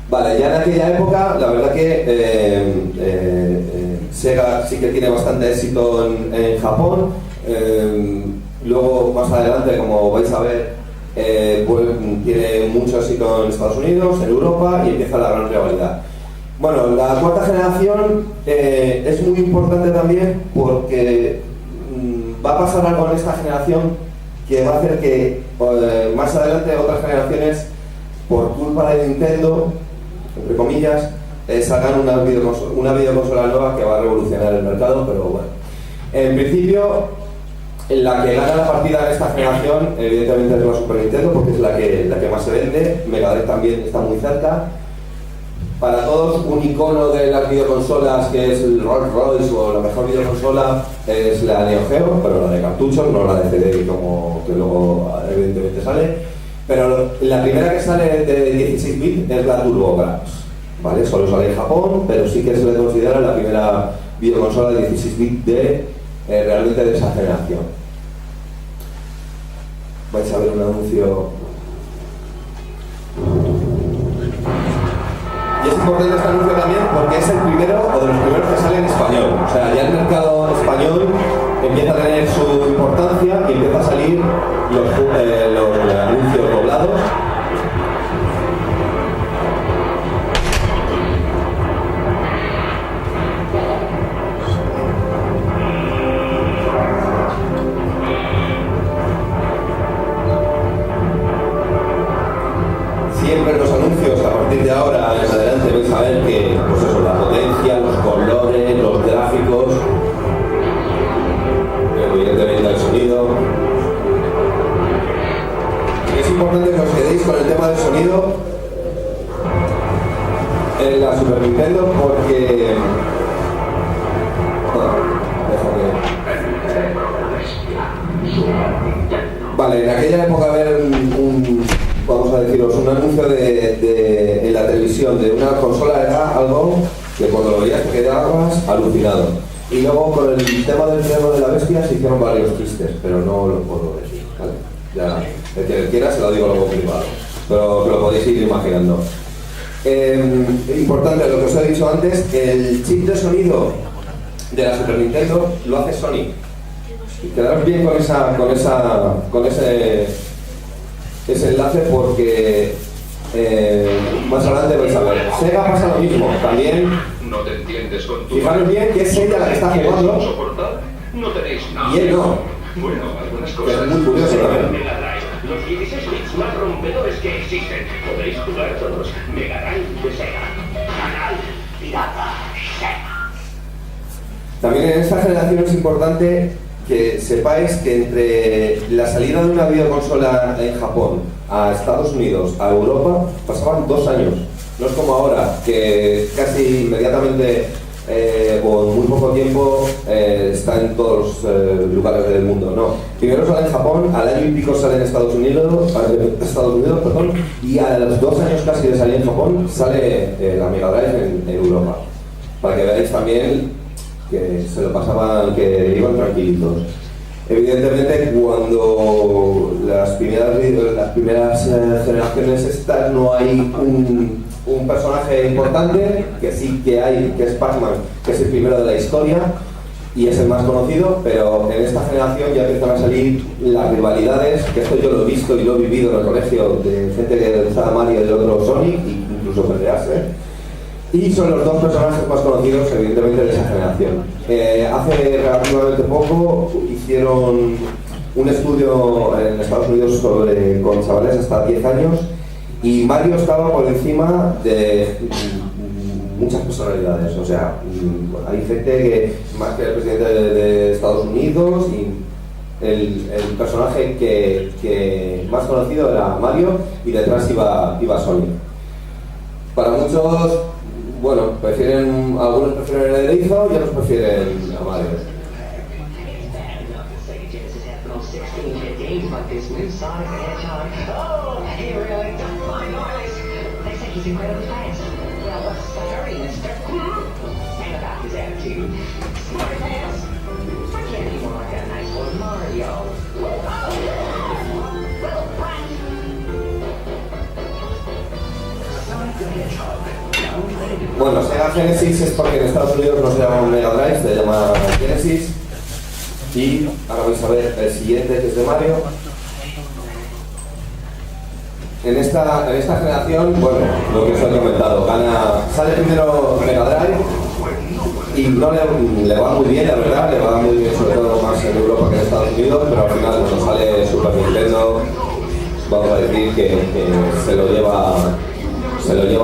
S3: Vale, ya en aquella época, la verdad que Sega sí que tiene bastante éxito en Japón. Luego, más adelante, como vais a ver, pues, tiene mucho éxito en Estados Unidos, en Europa, y empieza la gran rivalidad. Bueno, la cuarta generación es muy importante también porque va a pasar algo en esta generación que va a hacer que más adelante otras generaciones, por culpa de Nintendo, entre comillas, salgan una videoconsola nueva que va a revolucionar el mercado, pero bueno. En principio, la que gana la partida en esta generación, evidentemente es la Super Nintendo, porque es la que más se vende. Mega Drive también está muy cerca. Para todos, un icono de las videoconsolas que es el Rolls Royce o la mejor videoconsola es la Neo Geo, pero la de cartuchos, no la de CD como que luego evidentemente sale. Pero la primera que sale de 16 bits es la TurboGrafx, ¿vale? Solo sale en Japón, pero sí que se le considera la primera videoconsola de 16 bits realmente de esa generación. Vais a ver un anuncio. Y es importante este anuncio también porque es el primero o de los primeros que sale en español. O sea, ya el mercado español empieza a tener su importancia y empieza a salir los anuncios doblados. Siempre los anuncios, a partir de ahora en adelante, vais a ver que, pues eso, la potencia, los colores, los gráficos, evidentemente el sonido. Es importante que os quedéis con el tema del sonido en la Super Nintendo porque... Bueno, déjame... Vale, en aquella época ver vamos a deciros, un anuncio en la televisión de una consola era algo que cuando lo veías te quedabas alucinado. Y luego con el tema del Triángulo de la Bestia se hicieron varios chistes, pero no lo puedo decir, ¿vale? Ya, el que quiera se lo digo luego privado, pero lo podéis ir imaginando. Importante, lo que os he dicho antes, el chip de sonido de la Super Nintendo lo hace Sony. Quedaros bien con ese enlace porque más adelante vais a ver. Sega pasa lo mismo, también.
S5: No te entiendes con tu...
S3: Fijaros bien que es ella la que está jugando
S5: No tenéis nada.
S3: y él no.
S5: Bueno, algunas
S3: Que
S5: cosas.
S3: es muy curioso también.
S5: Mega Drive, los 16 bits más rompedores que existen. Podéis jugar todos. Mega Drive de Sega. Canal Pirata Sega.
S3: También en esta generación es importante que sepáis que entre la salida de una videoconsola en Japón a Estados Unidos, a Europa, pasaban 2 años. No es como ahora, que casi inmediatamente o en muy poco tiempo está en todos los lugares del mundo. No, primero sale en Japón, al año y pico sale en Estados Unidos, perdón, y a los 2 años casi de salir en Japón sale la Mega Drive en Europa. Para que veáis también que se lo pasaban, que iban tranquilitos. Evidentemente, cuando las primeras generaciones estas no hay un personaje importante, que sí que hay, que es Pac-Man, que es el primero de la historia y es el más conocido, pero en esta generación ya empiezan a salir las rivalidades, que esto yo lo he visto y lo he vivido en el colegio, de gente que estaba Mario y el otro Sonic, incluso pelearse. Y son los 2 personajes más conocidos, evidentemente, de esa generación. Hace relativamente poco hicieron un estudio en Estados Unidos con chavales hasta 10 años y Mario estaba por encima de muchas personalidades. O sea, hay gente que, más que el presidente de Estados Unidos, y el personaje que más conocido era Mario y detrás iba Sonic. Para muchos, bueno, algunos prefieren el erizo y otros prefieren a Mario. Bueno, Sega Genesis es porque en Estados Unidos no se llama Mega Drive, se llama Genesis. Y ahora vais a ver el siguiente, que es de Mario. En esta generación, bueno, lo que os he comentado, sale primero Mega Drive y no le va muy bien, la verdad, le va muy bien, sobre todo más en Europa que en Estados Unidos, pero al final cuando sale Super Nintendo, vamos a decir que se lo lleva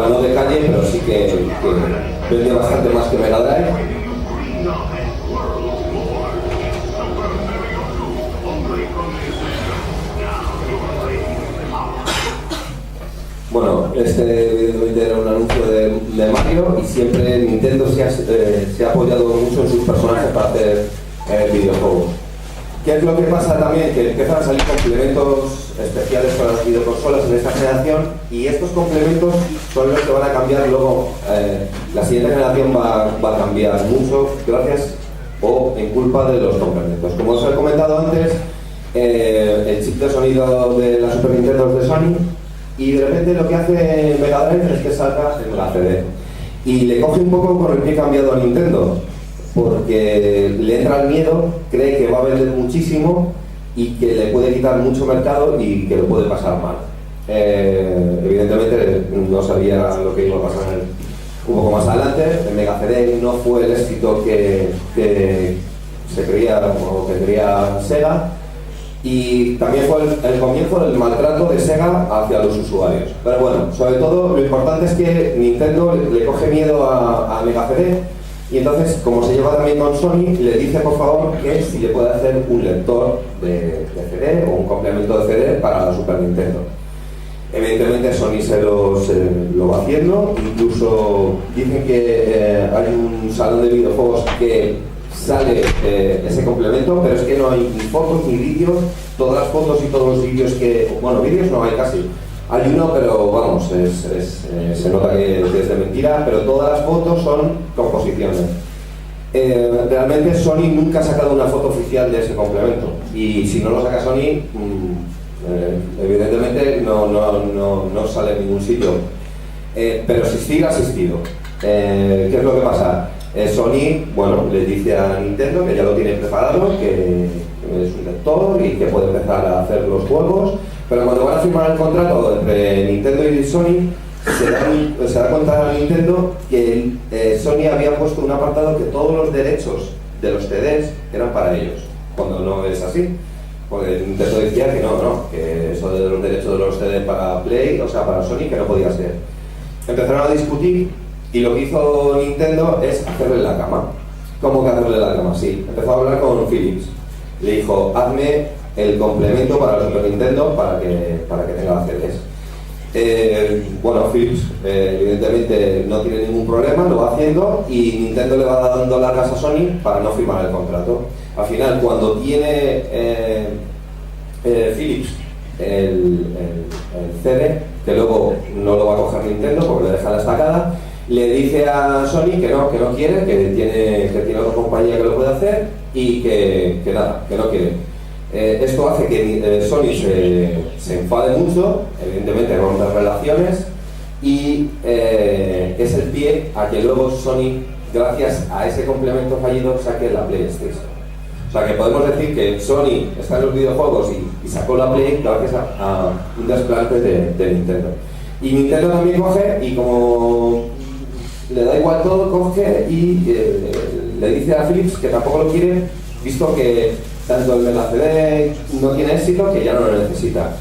S3: no de calle, pero sí que vende bastante más que Mega Drive. Bueno, evidentemente era un anuncio de Mario y siempre Nintendo se ha apoyado mucho en sus personajes para hacer videojuegos. ¿Qué es lo que pasa también? Que empiezan a salir complementos especiales para las videoconsolas en esta generación y estos complementos son los que van a cambiar luego. La siguiente generación va a cambiar mucho gracias o en culpa de los complementos. Como os he comentado antes, el chip de sonido de la Super Nintendo es de Sony y de repente lo que hace Mega Drive es que saca el Mega CD y le coge un poco con el pie cambiado a Nintendo, porque le entra el miedo, cree que va a vender muchísimo y que le puede quitar mucho mercado y que lo puede pasar mal. Evidentemente no sabía lo que iba a pasar un poco más adelante. El Mega CD no fue el éxito que se creía o que quería Sega, y también fue el comienzo del maltrato de Sega hacia los usuarios. Pero bueno, sobre todo lo importante es que Nintendo le coge miedo a Mega CD. Y entonces, como se lleva también con Sony, le dice por favor que si le puede hacer un lector de CD o un complemento de CD para la Super Nintendo. Evidentemente Sony se lo va haciendo, incluso dicen que hay un salón de videojuegos que sale ese complemento, pero es que no hay ni fotos ni vídeos. Todas las fotos y todos los vídeos bueno, vídeos no hay casi. Hay uno, pero vamos, se nota que es de mentira, pero todas las fotos son composiciones. Realmente Sony nunca ha sacado una foto oficial de ese complemento, y si no lo saca Sony, evidentemente no sale en ningún sitio. Pero existir ha existido. ¿Qué es lo que pasa? Sony, bueno, le dice a Nintendo que ya lo tiene preparado, que es un lector y que puede empezar a hacer los juegos, pero cuando van a firmar el contrato entre Nintendo y Sony, se da cuenta a Nintendo que Sony había puesto un apartado que todos los derechos de los CDs eran para ellos, cuando no es así. Porque Nintendo decía que no, que eso de los derechos de los CDs para Play, o sea, para Sony, que no podía ser. Empezaron a discutir y lo que hizo Nintendo es hacerle la cama. ¿Cómo que hacerle la cama? Sí, empezó a hablar con Philips. Le dijo, hazme el complemento para el Super Nintendo para que tenga CDs. Bueno, Philips evidentemente no tiene ningún problema, lo va haciendo, y Nintendo le va dando largas a Sony para no firmar el contrato. Al final, cuando tiene Philips el CD, que luego no lo va a coger Nintendo porque le deja la estacada, le dice a Sony que no quiere, que tiene otra compañía que lo puede hacer, y que no quiere. Esto hace que Sony se enfade mucho, evidentemente rompe relaciones, y es el pie a que luego Sony, gracias a ese complemento fallido, saque la PlayStation. O sea que podemos decir que Sony está en los videojuegos y sacó la Play gracias a un desplante de Nintendo. Y Nintendo también coge, y como le da igual todo, coge y le dice a Philips que tampoco lo quiere, visto que tanto el de la CD no tiene éxito, que ya no lo necesita.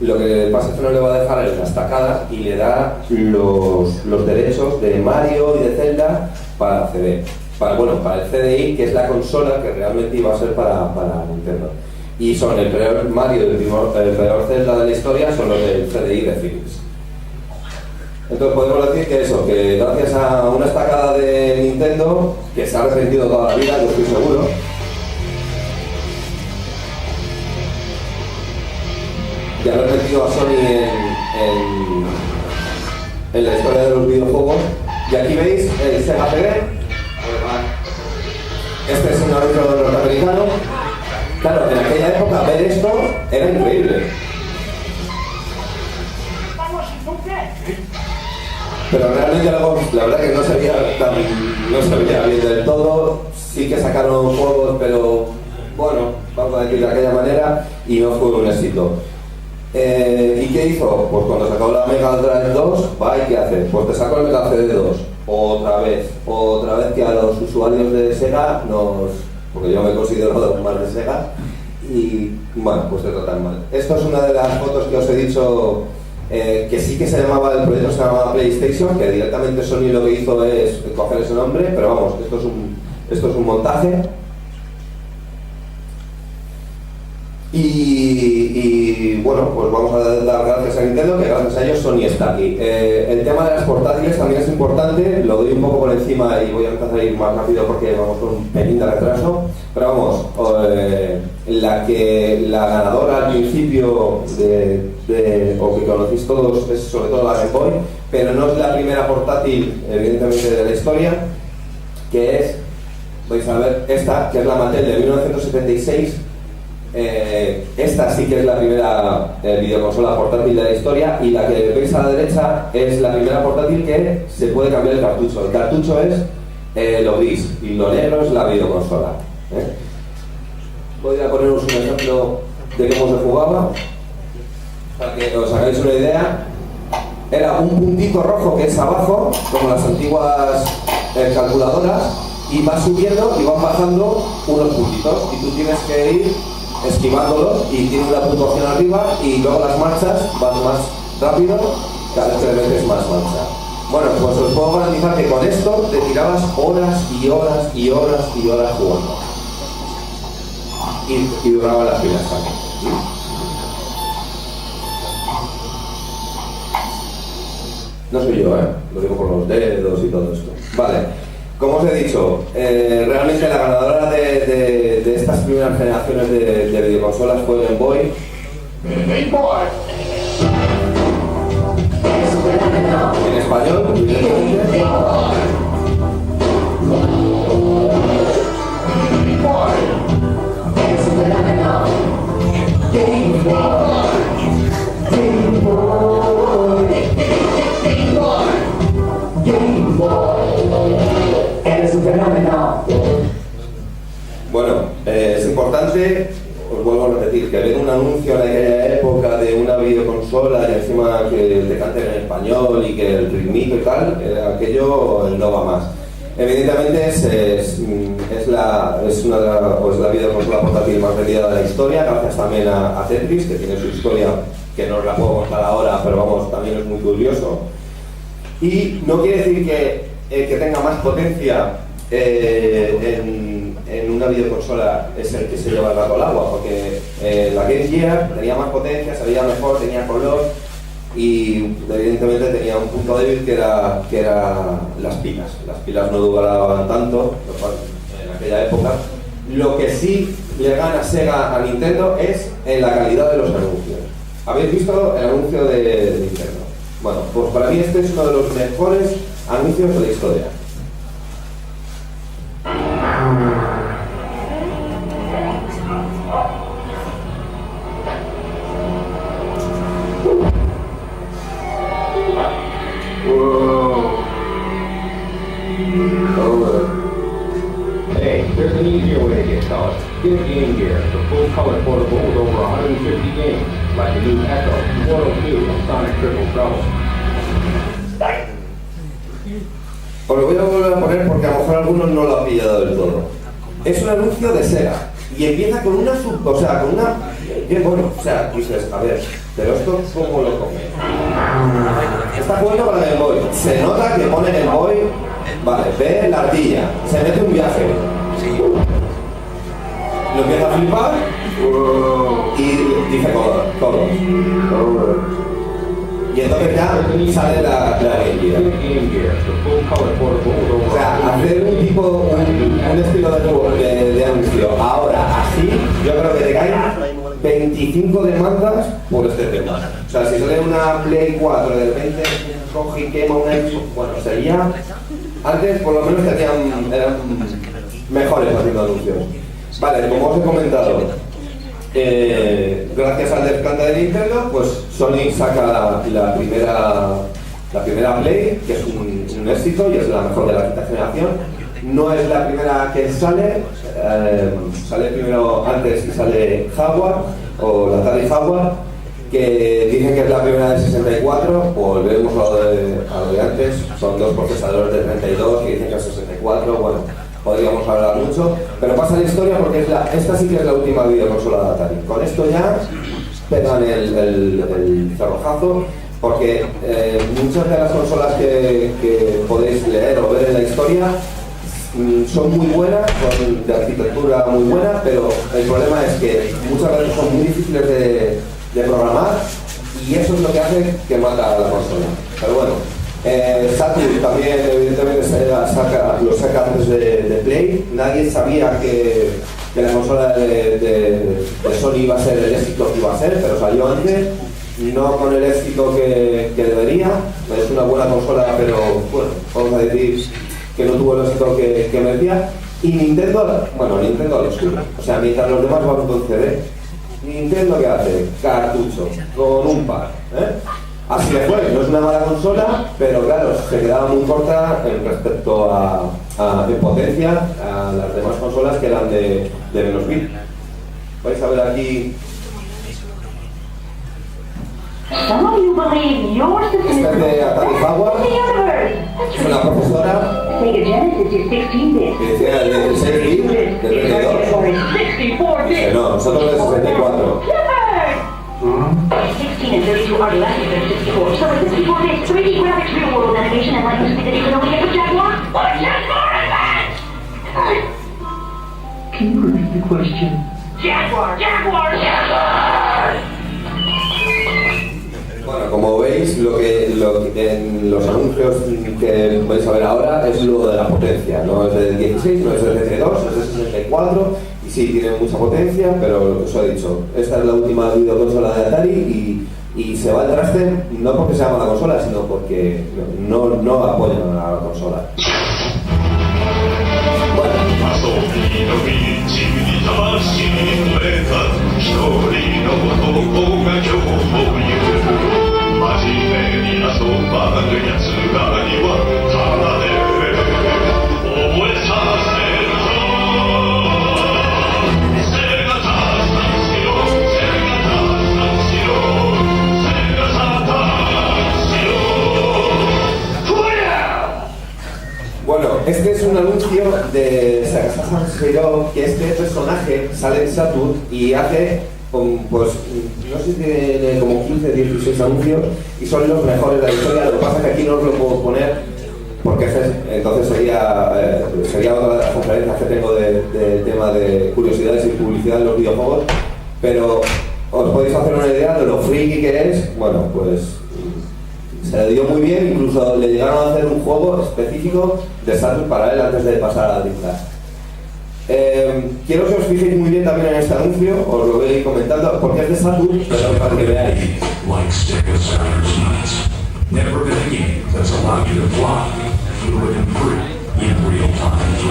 S3: Lo que pasa es que no le va a dejar en la estacada y le da los derechos de Mario y de Zelda para CD. Para el CDI, que es la consola que realmente iba a ser para Nintendo. Y son el peor Mario y el peor Zelda de la historia son los del CDI de Philips. Entonces podemos decir que gracias a una estacada de Nintendo, que se ha arrepentido toda la vida, yo estoy seguro, de haber metido a Sony en la historia de los videojuegos. Y aquí veis el Sega CD. Este es un árbitro norteamericano. Claro, en aquella época ver esto era increíble. Pero realmente la verdad que no se veía bien del todo. Sí que sacaron juegos, pero bueno, vamos a decir de aquella manera, y no fue un éxito. ¿Y qué hizo? Pues cuando sacó la Mega Drive 2, ¿y qué hace? Pues te sacó el Mega CD 2. Otra vez que a los usuarios de Sega porque yo me considero más de Sega, y bueno, pues te tratan mal. Esto es una de las fotos que os he dicho, que sí que el proyecto se llamaba PlayStation, que directamente Sony lo que hizo es coger ese nombre, pero vamos, esto es un montaje. Y bueno, pues vamos a dar gracias a Nintendo, que gracias a ellos Sony está aquí. El tema de las portátiles también es importante, lo doy un poco por encima y voy a empezar a ir más rápido porque vamos con un pelín de retraso. Pero vamos, la ganadora al principio o que conocéis todos es sobre todo la Game Boy, pero no es la primera portátil evidentemente de la historia, que es, vais a ver, esta, que es la Mattel de 1976. Esta sí que es la primera videoconsola portátil de la historia, y la que veis a la derecha es la primera portátil que se puede cambiar el cartucho. El cartucho es lo gris y lo negro es la videoconsola. Voy a poneros un ejemplo de cómo se jugaba para que os hagáis una idea. Era un puntito rojo que es abajo, como las antiguas calculadoras, y va subiendo y van bajando unos puntitos, y tú tienes que ir esquivándolos, y tiene una puntuación arriba, y luego las marchas van más rápido, cada vez que le metes más marcha. Bueno, pues os puedo garantizar que con esto te tirabas horas y horas y horas y horas jugando, y duraba las pilas también. No soy yo, lo digo por los dedos y todo esto. Vale. como os he dicho, realmente la ganadora de estas primeras generaciones de videoconsolas fue Game Boy. En español, evidentemente. Bueno, es importante, os vuelvo a repetir, que ver un anuncio en aquella época de una videoconsola y encima que te canten en español y que el ritmito y tal, aquello no va más. Evidentemente es la videoconsola portátil más vendida de la historia, gracias también a Tetris, que tiene su historia que no os la puedo contar ahora, pero vamos, también es muy curioso. Y no quiere decir que tenga más potencia en una videoconsola es el que se lleva el gato al agua, porque la Game Gear tenía más potencia, se veía mejor, tenía color y evidentemente tenía un punto débil que era las pilas. Las pilas no duraban tanto en aquella época. Lo que sí le gana Sega a Nintendo es en la calidad de los anuncios. ¿Habéis visto el anuncio de Nintendo? Bueno, pues para mí este es uno de los mejores anuncios de la historia.
S5: Hey, there's an easier way to get color. Get Game Gear, the full color portable with over 150 games, like the new Echo, Portal 2, and Sonic Triple Trouble.
S3: Os lo voy a volver a poner porque a lo mejor algunos no lo han pillado del todo. Es un anuncio de Sega y empieza con una dices, a ver, pero esto ¿cómo lo come? Está jugando para Game Boy. Se nota que pone Game Boy, vale, ve la ardilla, se mete un viaje. Lo empieza a flipar y dice color. Y entonces ya sale la Game Gear. O sea, hacer un estilo de anuncio ahora así, yo creo que te caen 25 demandas por este tema. O sea, si sale una Play 4 del 20, coge y quema una Xbox, bueno, sería... Antes por lo menos eran mejores haciendo anuncios. Vale, como os he comentado, gracias al desplante de Nintendo, pues Sony saca la primera Play, que es un éxito y es la mejor de la quinta generación. No es la primera que sale primero antes y sale Jaguar, o la Atari Jaguar, que dicen que es la primera de 64, volvemos a lo de antes, son dos procesadores de 32 que dicen que es 64, bueno, podríamos hablar mucho, pero pasa la historia porque esta sí que es la última videoconsola de Atari. Con esto ya pegan el cerrojazo, porque muchas de las consolas que podéis leer o ver en la historia son muy buenas, son de arquitectura muy buena, pero el problema es que muchas veces son muy difíciles de programar y eso es lo que hace que mata a la consola. Pero bueno, Saturn también evidentemente lo saca antes de Play. Nadie sabía que la consola de Sony iba a ser el éxito que iba a ser, pero salió antes, no con el éxito que debería. Es una buena consola, pero bueno, vamos a decir que no tuvo el éxito que merecía. Y Nintendo lo sube. O sea, mientras los demás van con CD, Nintendo ¿qué hace? Cartucho, con un par. Así le fue, no es una mala consola, pero claro, se quedaba muy corta en respecto de potencia a las demás consolas que eran de menos bit. Vais a ver aquí.
S4: Some of you believe your system is
S3: Esta es de Atari Jaguar, es una profesora
S4: Sega Genesis is 16 bits.
S3: que decía de 16 bit, de 32.
S4: 64
S3: Dice, no, nosotros de 64.
S4: 16 and 32 are less than 64. So with 64 bits, 3D graphics, real world animation, and lighting speed that you can only get with Jaguar? What Jaguar is that?
S6: Can you repeat the question?
S4: Jaguar! Jaguar! Jaguar!
S3: Bueno, como veis, lo en los anuncios que vais a ver ahora es lo de la potencia, no es del 16, no es del 32, es del 64 y sí, tiene mucha potencia, pero lo que os he dicho, esta es la última videoconsola de Atari y se va al traste no porque se llama la consola, sino porque no apoyan a la consola. Bueno, este es un anuncio de Sega Zero, que este personaje sale en Saturn y hace, pues, no sé si tiene como 15, 16 anuncios y son los mejores de la historia. Lo que pasa es que aquí no os lo puedo poner porque entonces sería otra de las conferencias que tengo de tema de curiosidades y publicidad en los videojuegos, pero os podéis hacer una idea de lo friki que es. Bueno, pues se le dio muy bien, incluso le llegaron a hacer un juego específico de Saturn para él antes de pasar a la Dreamcast. Quiero que os fijéis muy bien también en este anuncio, os lo voy a ir comentando, porque es de Saturn, pero para que veáis.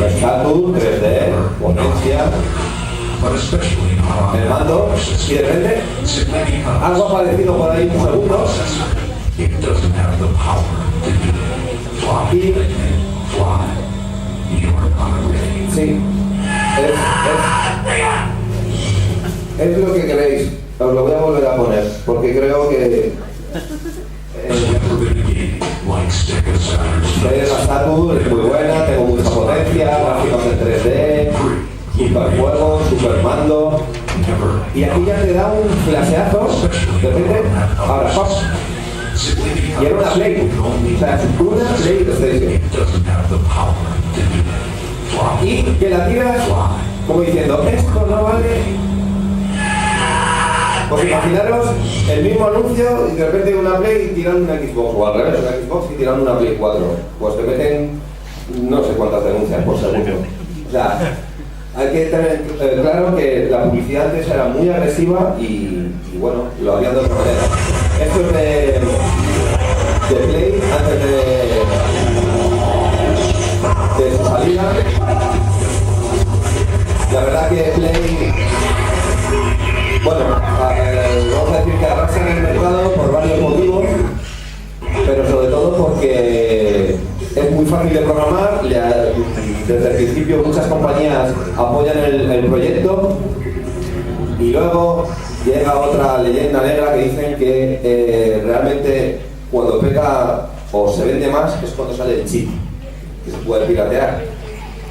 S3: El Saturn 3D, potencia, el mando, y de repente algo ha aparecido por ahí un segundo. Y sí, es lo que queréis. Os lo voy a volver a poner porque creo que la Saturn es muy buena, tengo mucha potencia, gráficos en 3D, super juego, super mando, y aquí ya te da un flasheazo de repente, ahora ¡pop! Y era una Play, o sea, una PlayStation. Y que la tiras como diciendo, esto no vale. Pues imaginaros el mismo anuncio y de repente una Play y tiran una Xbox, o al revés, una Xbox y tiran una Play 4. Pues te meten no sé cuántas denuncias por segundo. O sea, hay que tener claro que la publicidad antes era muy agresiva y bueno, lo harían de otra manera. Esto es de Play antes de su salida. La verdad que Play, bueno, vamos a decir que arrasa en el mercado por varios motivos, pero sobre todo porque es muy fácil de programar, desde el principio muchas compañías apoyan el proyecto y luego llega otra leyenda negra que dicen que realmente cuando pega o se vende más es cuando sale el chip, que se puede piratear.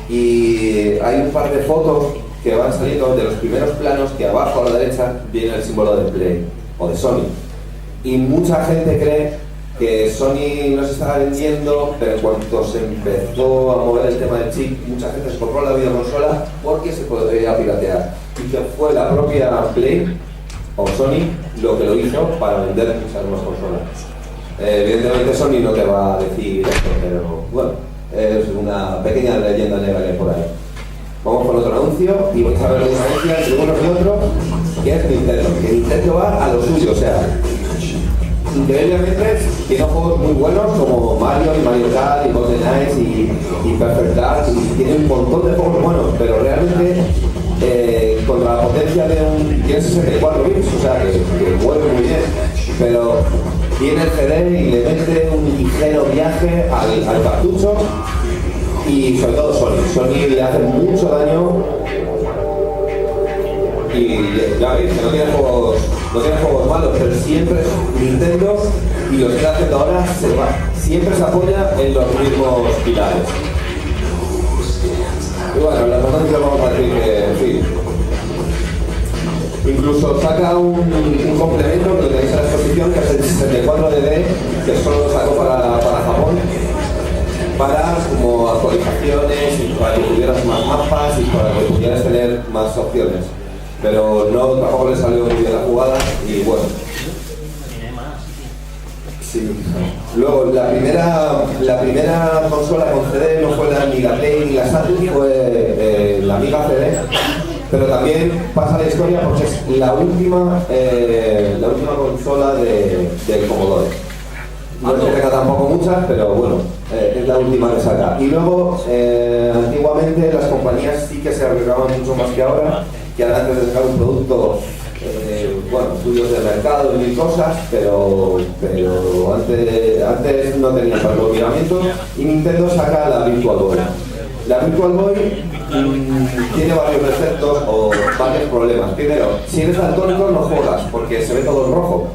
S3: Y hay un par de fotos que van saliendo de los primeros planos que abajo a la derecha viene el símbolo de Play o de Sony. Y mucha gente cree que Sony no se estaba vendiendo, pero en cuanto se empezó a mover el tema del chip, mucha gente se compró la videoconsola porque se podría piratear. Y que fue la propia Play o Sony lo que lo hizo para vender muchas más consolas. Evidentemente Sony no te va a decir esto, pero bueno, es una pequeña leyenda negra que hay por ahí. Vamos con otro anuncio y vais a ver la diferencia entre uno y otro, que es Nintendo. Que Nintendo va a lo suyo, o sea, increíblemente tiene juegos muy buenos como Mario y Mario Kart y Golden Knights y Perfect Dark, y tiene un montón de juegos buenos, pero realmente contra la potencia de tiene 64 bits, o sea que mueve muy bien, pero tiene el CD y le mete un ligero viaje al cartucho, y sobre todo Sony le hace mucho daño. Y ya veis que no tiene juegos malos, pero siempre Nintendo, y lo que está haciendo ahora, siempre se apoya en los mismos pilares. Y bueno, la noticia vamos a decir que, en fin, incluso saca un complemento que lo tenéis en la exposición, que es el 64DD, que solo lo sacó para Japón, para como actualizaciones y para que tuvieras más mapas y para que pudieras tener más opciones. Pero no, tampoco le salió muy bien la jugada y bueno. Sí. Luego, la primera consola con CD no fue ni la Play ni la Saturn, fue la Amiga CD, pero también pasa la historia porque es la última consola del Commodore. No es que tenga tampoco muchas, pero bueno, es la última que saca. Y luego, antiguamente las compañías sí que se arriesgaban mucho más que ahora, que antes de sacar un producto, estudios de mercado y mil cosas, pero antes no tenían tanto miramiento, y Nintendo saca la Virtual Boy. La Virtual Boy tiene varios defectos o varios problemas. Primero, si eres daltónico no juegas porque se ve todo en rojo.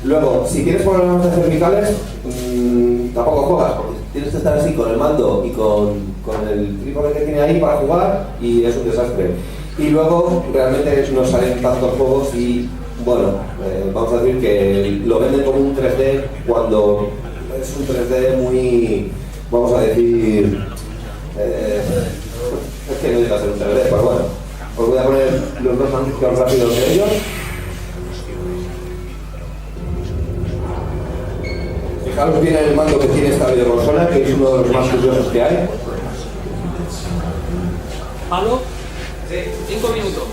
S3: Luego, si tienes problemas de cervicales, tampoco juegas, porque tienes que estar así con el mando y con el trípode que tiene ahí para jugar, y es un desastre. Y luego, realmente no salen tantos juegos y, vamos a decir que lo venden como un 3D cuando es un 3D muy, vamos a decir, es que no llega a ser un 3D, pero bueno, os voy a poner los dos anuncios rápidos de ellos. Fijaros bien en el mando que tiene esta videoconsola, que es uno de los más curiosos que hay.
S2: ¿Pablo? Sí. 5 minutos.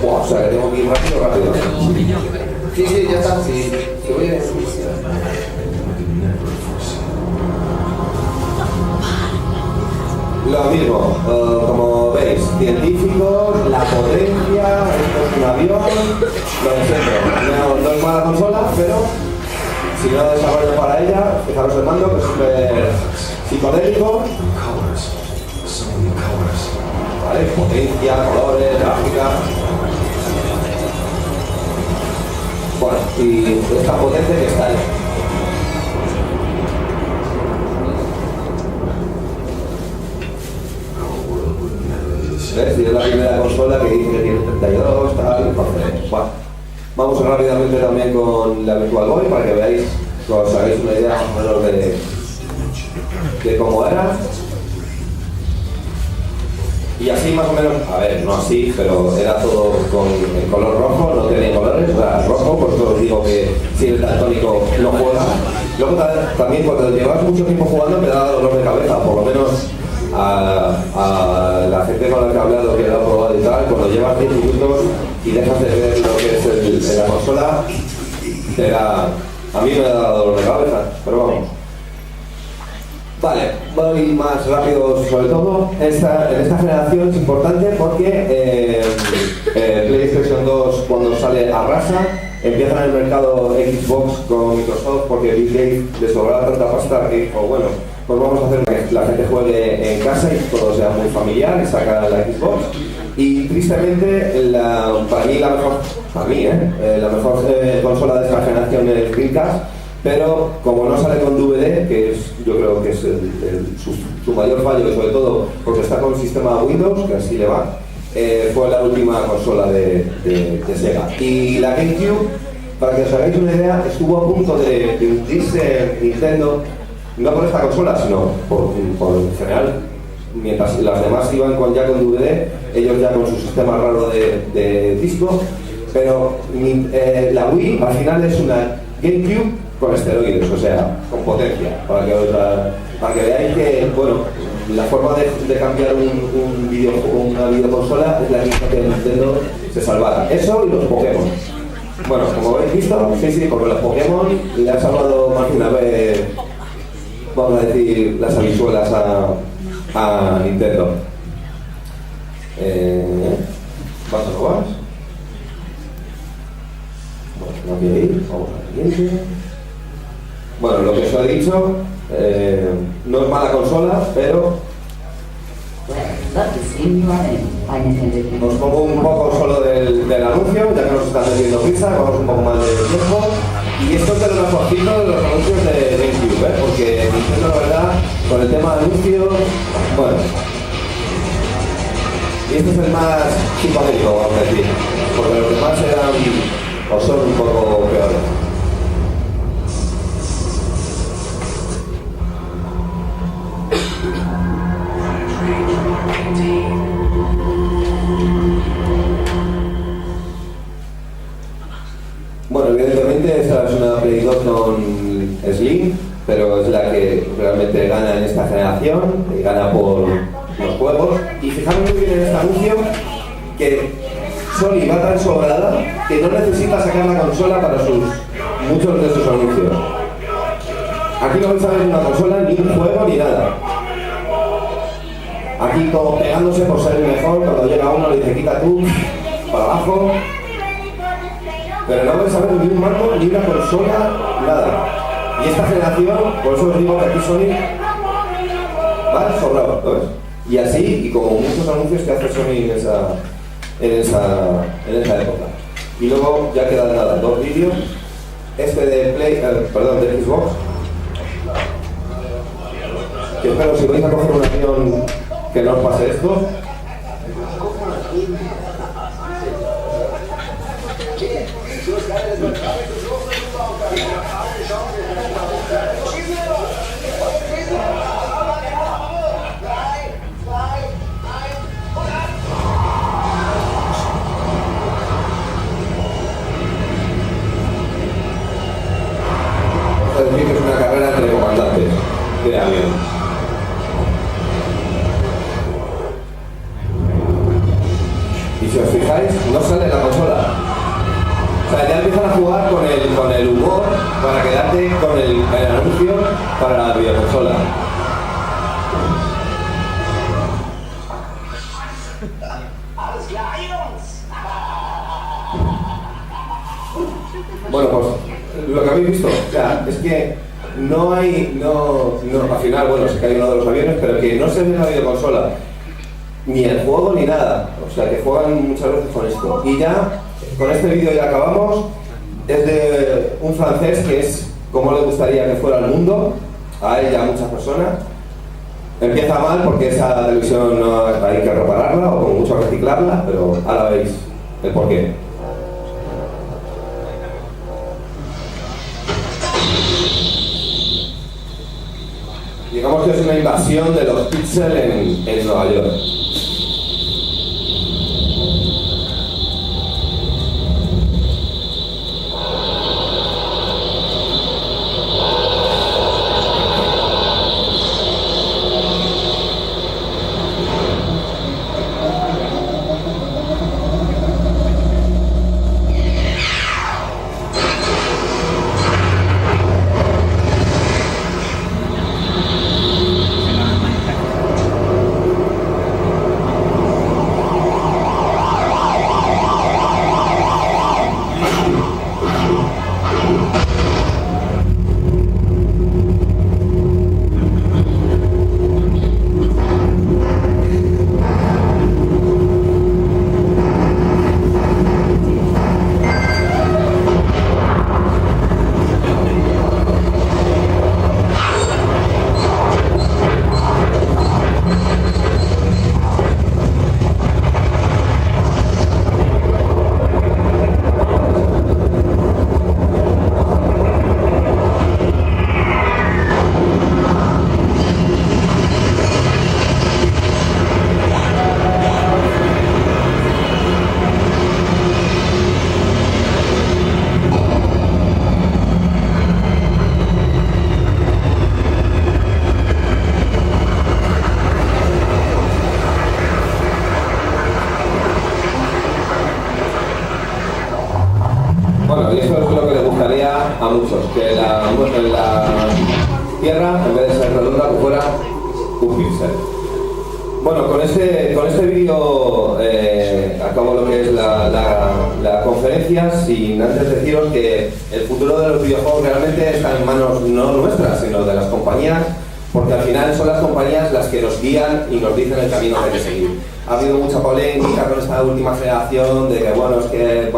S3: O sea, que tengo que ir rápido. Sí, ya está. Sí. Lo mismo, como veis, científicos, la potencia, esto es un avión, lo de siempre. No es mala consola, pero si no desarrollo para ella, fijaros el mando, que es súper psicodélico. ¿Vale? Potencia, colores, gráfica. Bueno, y es tan potente que está ahí. ¿Ves? Y es la primera consola que dice que tiene 32, tal, entonces, bueno. Vamos rápidamente también con la Virtual Boy para que veáis, que os hagáis una idea más o menos de cómo era. Y así más o menos, a ver, no así, pero era todo con el color rojo, no tenía colores, era rojo, por eso os digo que si eres daltónico no juega. Luego también cuando llevas mucho tiempo jugando me da dolor de cabeza, por lo menos a la gente con la que he hablado, que lo ha probado y tal, cuando llevas 10 minutos y dejas de ver lo que es la consola, a mí me da dolor de cabeza, pero vamos. Vale, voy más rápido sobre todo. En esta generación es importante porque PlayStation 2 cuando sale arrasa, empieza en el mercado Xbox con Microsoft porque Bill Gates le sobraba tanta pasta que dijo, bueno, pues vamos a hacer que la gente juegue en casa y todo sea muy familiar y saca la Xbox. Y tristemente, para mí la mejor consola de esta generación es Dreamcast, pero como no sale con DVD, que yo creo que es su mayor fallo, y sobre todo porque está con el sistema Windows, que así le va, fue la última consola de Sega. Y la GameCube, para que os hagáis una idea, estuvo a punto de hundirse Nintendo, no por esta consola, sino por en general. Mientras las demás iban ya con DVD, ellos ya con su sistema raro de disco, pero la Wii al final es una GameCube con esteroides, o sea, con potencia, para que veáis que, bueno, la forma de cambiar una videoconsola es la misma que Nintendo se salvara. Eso y los Pokémon. Bueno, como habéis visto, sí, porque los Pokémon le han salvado más de una vez, vamos a decir, las habichuelas a Nintendo. ¿Vas a jugar? Bueno, no quiero ir, vamos al siguiente. Bueno, lo que os he dicho, no es mala consola, pero os pongo un poco solo del anuncio, ya que nos están metiendo prisa, vamos un poco más de tiempo. Y esto es de lo mejorcito de los anuncios de GameCube, porque Nintendo, la verdad, con el tema de anuncios, bueno. Y este es el más simpático, vamos a decir, porque los demás eran o son un poco peores. Bueno, evidentemente esta es una versión Slim, pero es la que realmente gana en esta generación, gana por los juegos. Y fijaros muy bien en este anuncio que Sony va tan sobrada que no necesita sacar la consola para muchos de sus anuncios. Aquí no vais a ver una consola, ni un juego, ni nada. Aquí como pegándose por ser el mejor, cuando llega uno le dice quita tú, para abajo. Pero no vais a ver ni un mando, ni una consola, nada. Y esta generación, por eso os digo que aquí Sony va sobrado, ¿ves? Y así, y como muchos anuncios que hace Sony en esa época. Y luego ya quedan nada, 2 vídeos. Este de Xbox. Que espero, si vais a coger un avión, que no os pase esto. Es decir, que es una carrera entre comandantes de avión. Y si os fijáis, no sale la consola. O sea, ya empiezan a jugar con el humor para quedarte con el anuncio para la videoconsola. Bueno, pues lo que habéis visto, o sea, es que al final, bueno, se cae uno de los aviones, pero que no se ve la videoconsola, ni el juego ni nada, o sea, que juegan muchas veces con esto. Y ya, con este vídeo ya acabamos. Es de un francés que es como le gustaría que fuera el mundo, a él y a muchas personas. Empieza mal porque esa televisión no hay que repararla o como mucho reciclarla, pero ahora veis el porqué. Digamos que es una invasión de los píxeles en Nueva York. A muchos, que la Tierra, en vez de ser redonda, que fuera un píxel. Bueno, con este vídeo acabo lo que es la conferencia, sin antes deciros que el futuro de los videojuegos realmente está en manos no nuestras, sino de las compañías, porque al final son las compañías las que nos guían y nos dicen el camino que hay que seguir. Ha habido mucha polémica con esta última generación de que, bueno, es que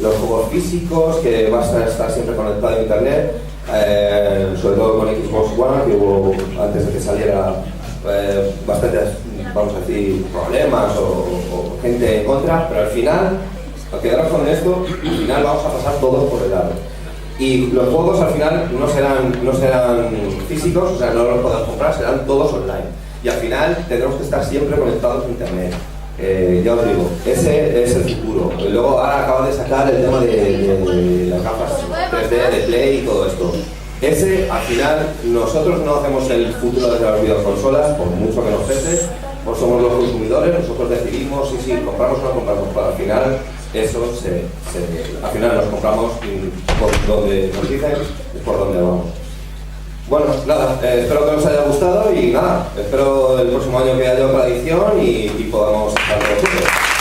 S3: los juegos físicos, que vas a estar siempre conectado a internet, sobre todo con Xbox One, que hubo, antes de que saliera, bastantes, vamos a decir, problemas o gente en contra, pero al final, al quedaros con esto, al final vamos a pasar todos por el lado. Y los juegos al final no serán físicos, o sea, no los podemos comprar, serán todos online. Y al final tendremos que estar siempre conectados a internet. Ya os digo, ese es el futuro. Y luego ahora acaban de sacar el tema de las gafas 3D de Play y todo esto. Ese, al final, nosotros no hacemos el futuro de las videoconsolas, por mucho que nos pese, pues somos los consumidores, nosotros decidimos si compramos o no compramos, pero al final eso al final nos compramos por donde nos dicen, es por donde vamos. Bueno, nada, espero que os haya gustado y nada, espero el próximo año que haya otra edición y podamos estar con vosotros.